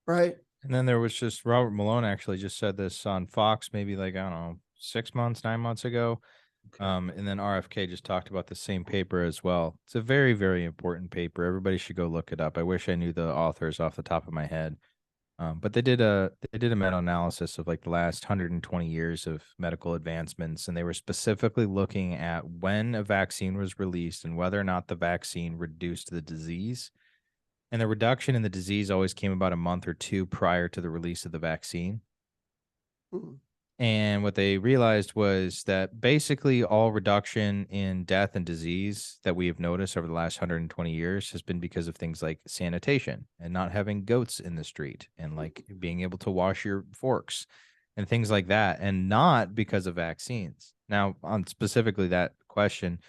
right? And then there was just Robert Malone actually just said this on Fox, maybe like, I don't know, 9 months ago. And then RFK just talked about the same paper as well. It's a very, very important paper. Everybody should go look it up. I wish I knew the authors off the top of my head. But they did a meta-analysis of like the last 120 years of medical advancements, and they were specifically looking at when a vaccine was released and whether or not the vaccine reduced the disease. And the reduction in the disease always came about a month or two prior to the release of the vaccine. Mm-hmm. And what they realized was that basically all reduction in death and disease that we have noticed over the last 120 years has been because of things like sanitation and not having goats in the street and like being able to wash your forks and things like that, and not because of vaccines. Now, on specifically that question,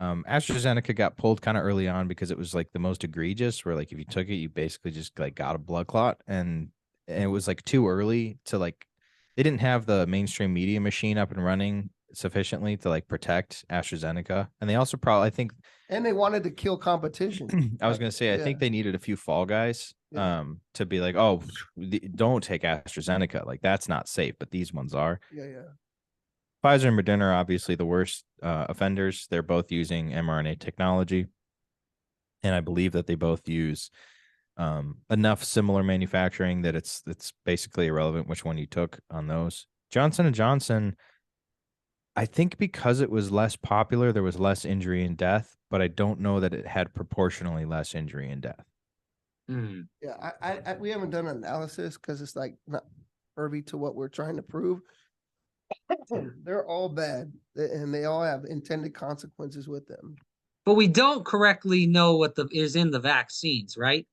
AstraZeneca got pulled kind of early on because it was like the most egregious, where like if you took it, you basically just like got a blood clot, and it was like too early to like. They didn't have the mainstream media machine up and running sufficiently to like protect AstraZeneca. And they also and they wanted to kill competition. I was going to say, I think they needed a few fall guys to be like, oh, don't take AstraZeneca. Like that's not safe, but these ones are. Yeah. Pfizer and Moderna are obviously the worst offenders. They're both using mRNA technology. And I believe that they both use enough similar manufacturing that it's basically irrelevant which one you took on those. Johnson & Johnson, I think because it was less popular, there was less injury and death, but I don't know that it had proportionally less injury and death. Mm. Yeah, I we haven't done an analysis because it's like not privy to what we're trying to prove. They're all bad, and they all have intended consequences with them. But we don't correctly know what is in the vaccines, right?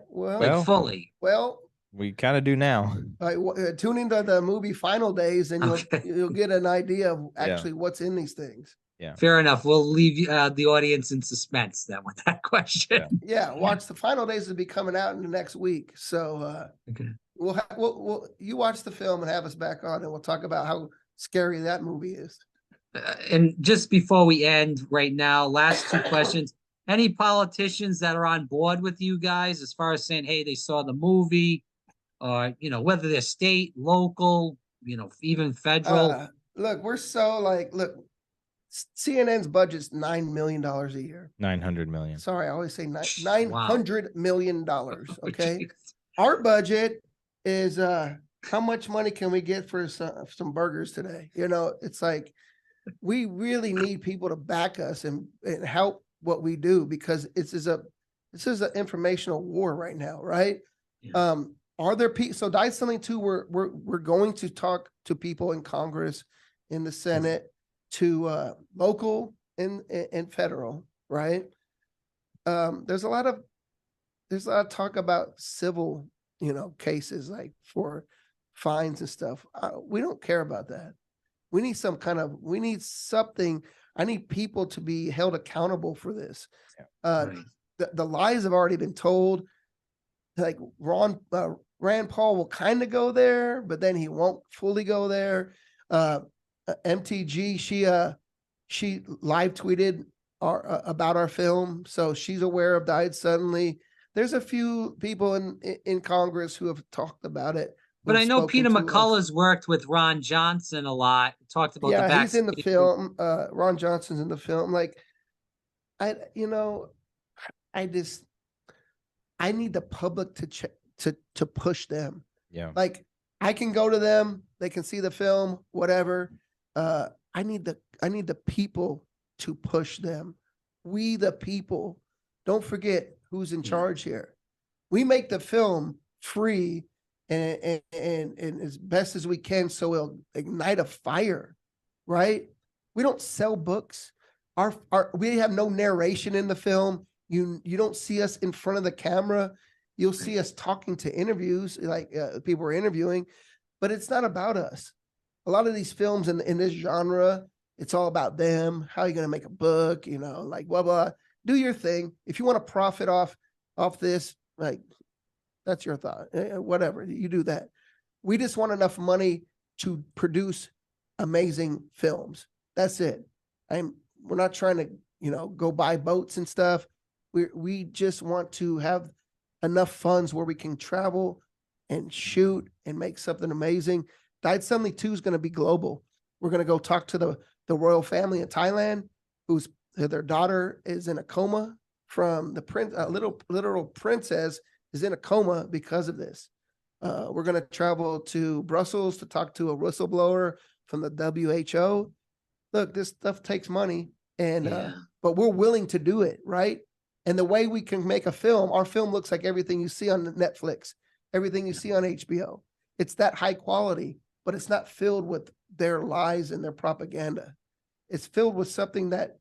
Well, fully. Well, we kind of do now. Tune into the movie Final Days, and you'll get an idea of actually what's in these things. Yeah, fair enough. We'll leave the audience in suspense then with that question. Yeah, watch the Final Days will be coming out in the next week, so we'll you watch the film and have us back on, and we'll talk about how scary that movie is. And just before we end right now, last two questions. Any politicians that are on board with you guys as far as saying, hey, they saw the movie, or, whether they're state, local, even federal? Look, we're so look, CNN's budget's $9 million a year. 900 million. Sorry, I always say $900 million. Okay. Our budget is how much money can we get for some burgers today? It's like we really need people to back us and help what we do, because this is an informational war right now, right? Yeah. Are there people? So Died Suddenly 2, we're going to talk to people in Congress, in the Senate, to local and federal, right? There's a lot of talk about civil, cases like for fines and stuff. We don't care about that. We need something. I need people to be held accountable for this. Right. The lies have already been told. Like Rand Paul will kind of go there, but then he won't fully go there. MTG, she live tweeted about our film, so she's aware of Died Suddenly. there's a few people in Congress who have talked about it. But I know spoken Peter to us. McCullough's worked with Ron Johnson a lot. Talked about the Yeah, he's in the vaccine. film. Ron Johnson's in the film. Like, I need the public to push them. Yeah. Like, I can go to them, they can see the film, whatever. I need the people to push them. We the people. Don't forget who's in charge here. We make the film free and as best as we can, so it'll ignite a fire, right? We don't sell books. We have no narration in the film. You don't see us in front of the camera. You'll see us talking to interviews, like people are interviewing, but it's not about us. A lot of these films in this genre, it's all about them. How are you going to make a book? Like blah blah. Do your thing. If you want to profit off this, like, that's your thought. Whatever, you do that. We just want enough money to produce amazing films. That's it. We're not trying to, go buy boats and stuff. We just want to have enough funds where we can travel and shoot and make something amazing. Died Suddenly 2 is going to be global. We're going to go talk to the royal family in Thailand, their daughter is in a coma from the prince. Literal princess is in a coma because of this. We're going to travel to Brussels to talk to a whistleblower from the WHO. Look, this stuff takes money, but we're willing to do it, right? And the way we can make a film, our film looks like everything you see on Netflix, everything you see on HBO. It's that high quality, but it's not filled with their lies and their propaganda. It's filled with something that,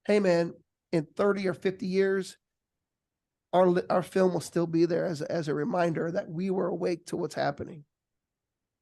hey man, in 30 or 50 years, our film will still be there as a reminder that we were awake to what's happening.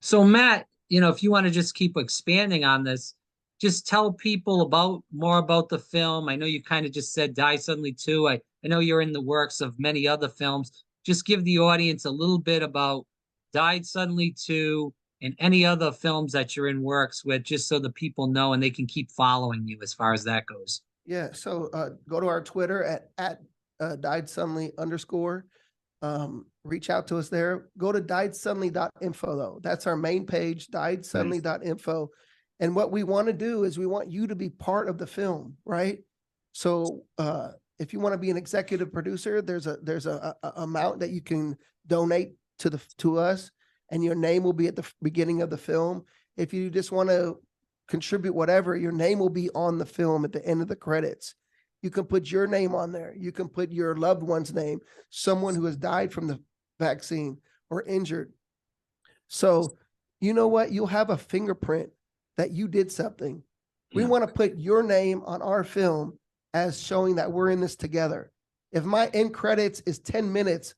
So Matt, if you want to just keep expanding on this, just tell people more about the film. I know you kind of just said Die Suddenly 2. I know you're in the works of many other films. Just give the audience a little bit about Died Suddenly 2 and any other films that you're in works with, just so the people know and they can keep following you as far as that goes. Yeah, so go to our Twitter at @diedsuddenly_. Reach out to us there. Go to diedsuddenly.info though. That's our main page, diedsuddenly.info. And what we want to do is we want you to be part of the film, right? So if you want to be an executive producer, there's a amount that you can donate to us, and your name will be at the beginning of the film. If you just want to contribute whatever, your name will be on the film at the end of the credits. You can put your name on there. You can put your loved one's name, someone who has died from the vaccine or injured. So you know what? You'll have a fingerprint that you did something. We want to put your name on our film as showing that we're in this together. If my end credits is 10 minutes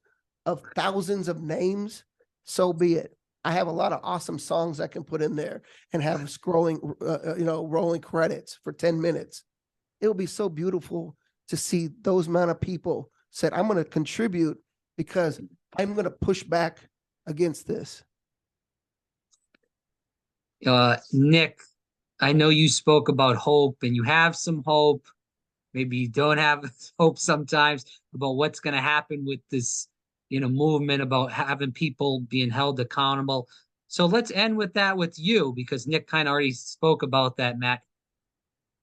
of thousands of names, so be it. I have a lot of awesome songs I can put in there and have scrolling, rolling credits for 10 minutes. It will be so beautiful to see those amount of people said, I'm going to contribute because I'm going to push back against this. Nick, I know you spoke about hope, and you have some hope. Maybe you don't have hope sometimes about what's going to happen with this, movement about having people being held accountable. So let's end with that with you, because Nick kind of already spoke about that, Matt.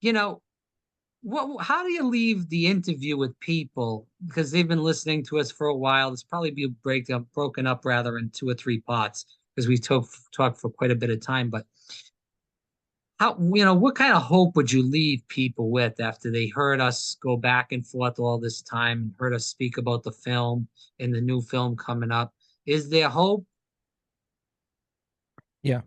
How do you leave the interview with people? Because they've been listening to us for a while. It's probably be broken up rather in 2 or 3 parts, because we talked for quite a bit of time. But what kind of hope would you leave people with after they heard us go back and forth all this time and heard us speak about the film and the new film coming up? Is there hope? Yeah.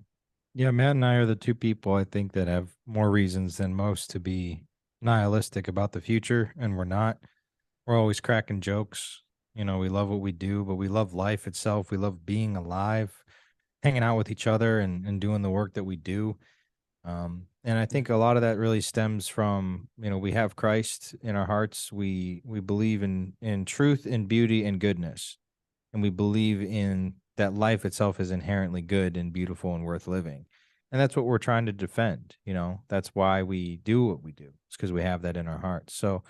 Yeah, Matt and I are the 2 people I think that have more reasons than most to be nihilistic about the future, and we're not. We're always cracking jokes. We love what we do, but we love life itself. We love being alive, hanging out with each other and doing the work that we do. And I think a lot of that really stems from, we have Christ in our hearts. We believe in truth and beauty and goodness. And we believe in that life itself is inherently good and beautiful and worth living. And that's what we're trying to defend. That's why we do what we do. It's because we have that in our hearts. So,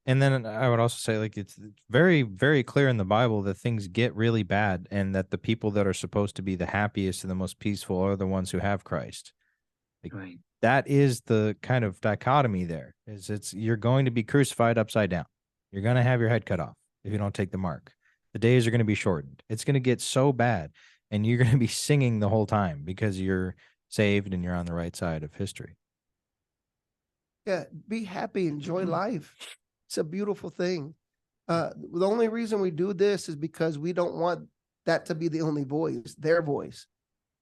And then I would also say, like, it's very, very clear in the Bible that things get really bad, and that the people that are supposed to be the happiest and the most peaceful are the ones who have Christ. Like, Right. that is the kind of dichotomy there. You're going to be crucified upside down. You're going to have your head cut off if you don't take the mark. The days are going to be shortened. It's going to get so bad, and you're going to be singing the whole time because you're saved and you're on the right side of history. Yeah, be happy, enjoy life. It's a beautiful thing. The only reason we do this is because we don't want that to be the only voice, their voice.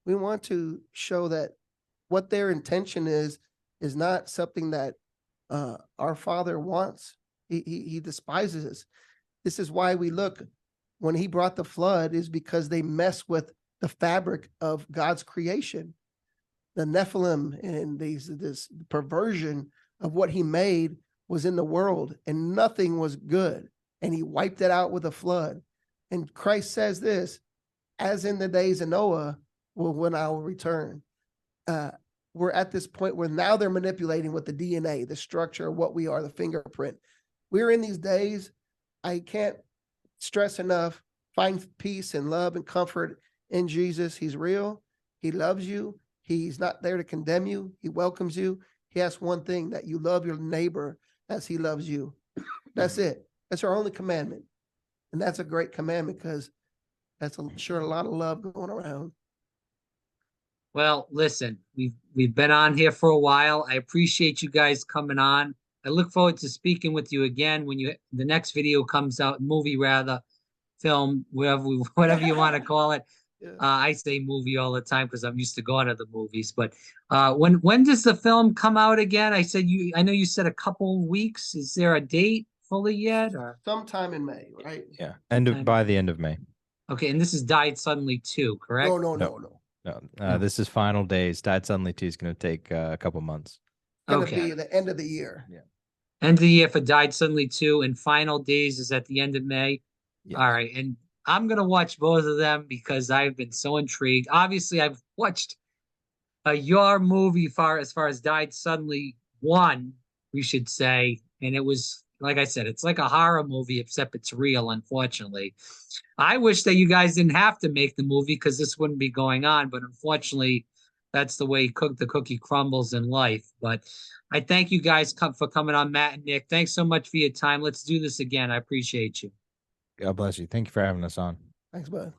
We want to show that what their intention is not something that our Father wants. He despises us. This is why we look, when he brought the flood, is because they mess with the fabric of God's creation. The Nephilim and this perversion of what he made was in the world, and nothing was good. And he wiped it out with a flood. And Christ says this, as in the days of Noah, when I will return. We're at this point where now they're manipulating with the DNA, the structure of what we are, the fingerprint. We're in these days. I can't stress enough, find peace and love and comfort in Jesus. He's real. He loves you. He's not there to condemn you. He welcomes you. He asks one thing, that you love your neighbor as he loves you. That's it. That's our only commandment. And that's a great commandment, because that's sure a lot of love going around. Well, listen, we've been on here for a while. I appreciate you guys coming on. I look forward to speaking with you again when the next video comes out, movie rather, film, whatever you want to call it. I say movie all the time because I'm used to going to the movies. But when does the film come out again? I know you said a couple weeks. Is there a date fully yet? Or? Sometime in May, right? Yeah, by the end of May. Okay, and this is Died Suddenly 2, correct? No. This is Final Days. Died Suddenly 2 is going to take a couple months. It's going to be the end of the year. Yeah. End of the year for Died Suddenly 2, and Final Days is at the end of May. Yes. All right, and I'm going to watch both of them because I've been so intrigued. Obviously, I've watched your movie as far as Died Suddenly 1, we should say, and it was, like I said, it's like a horror movie, except it's real, unfortunately. I wish that you guys didn't have to make the movie because this wouldn't be going on, but unfortunately, that's the way the cookie crumbles in life. But I thank you guys for coming on, Matt and Nick. Thanks so much for your time. Let's do this again. I appreciate you. God bless you. Thank you for having us on. Thanks, bud.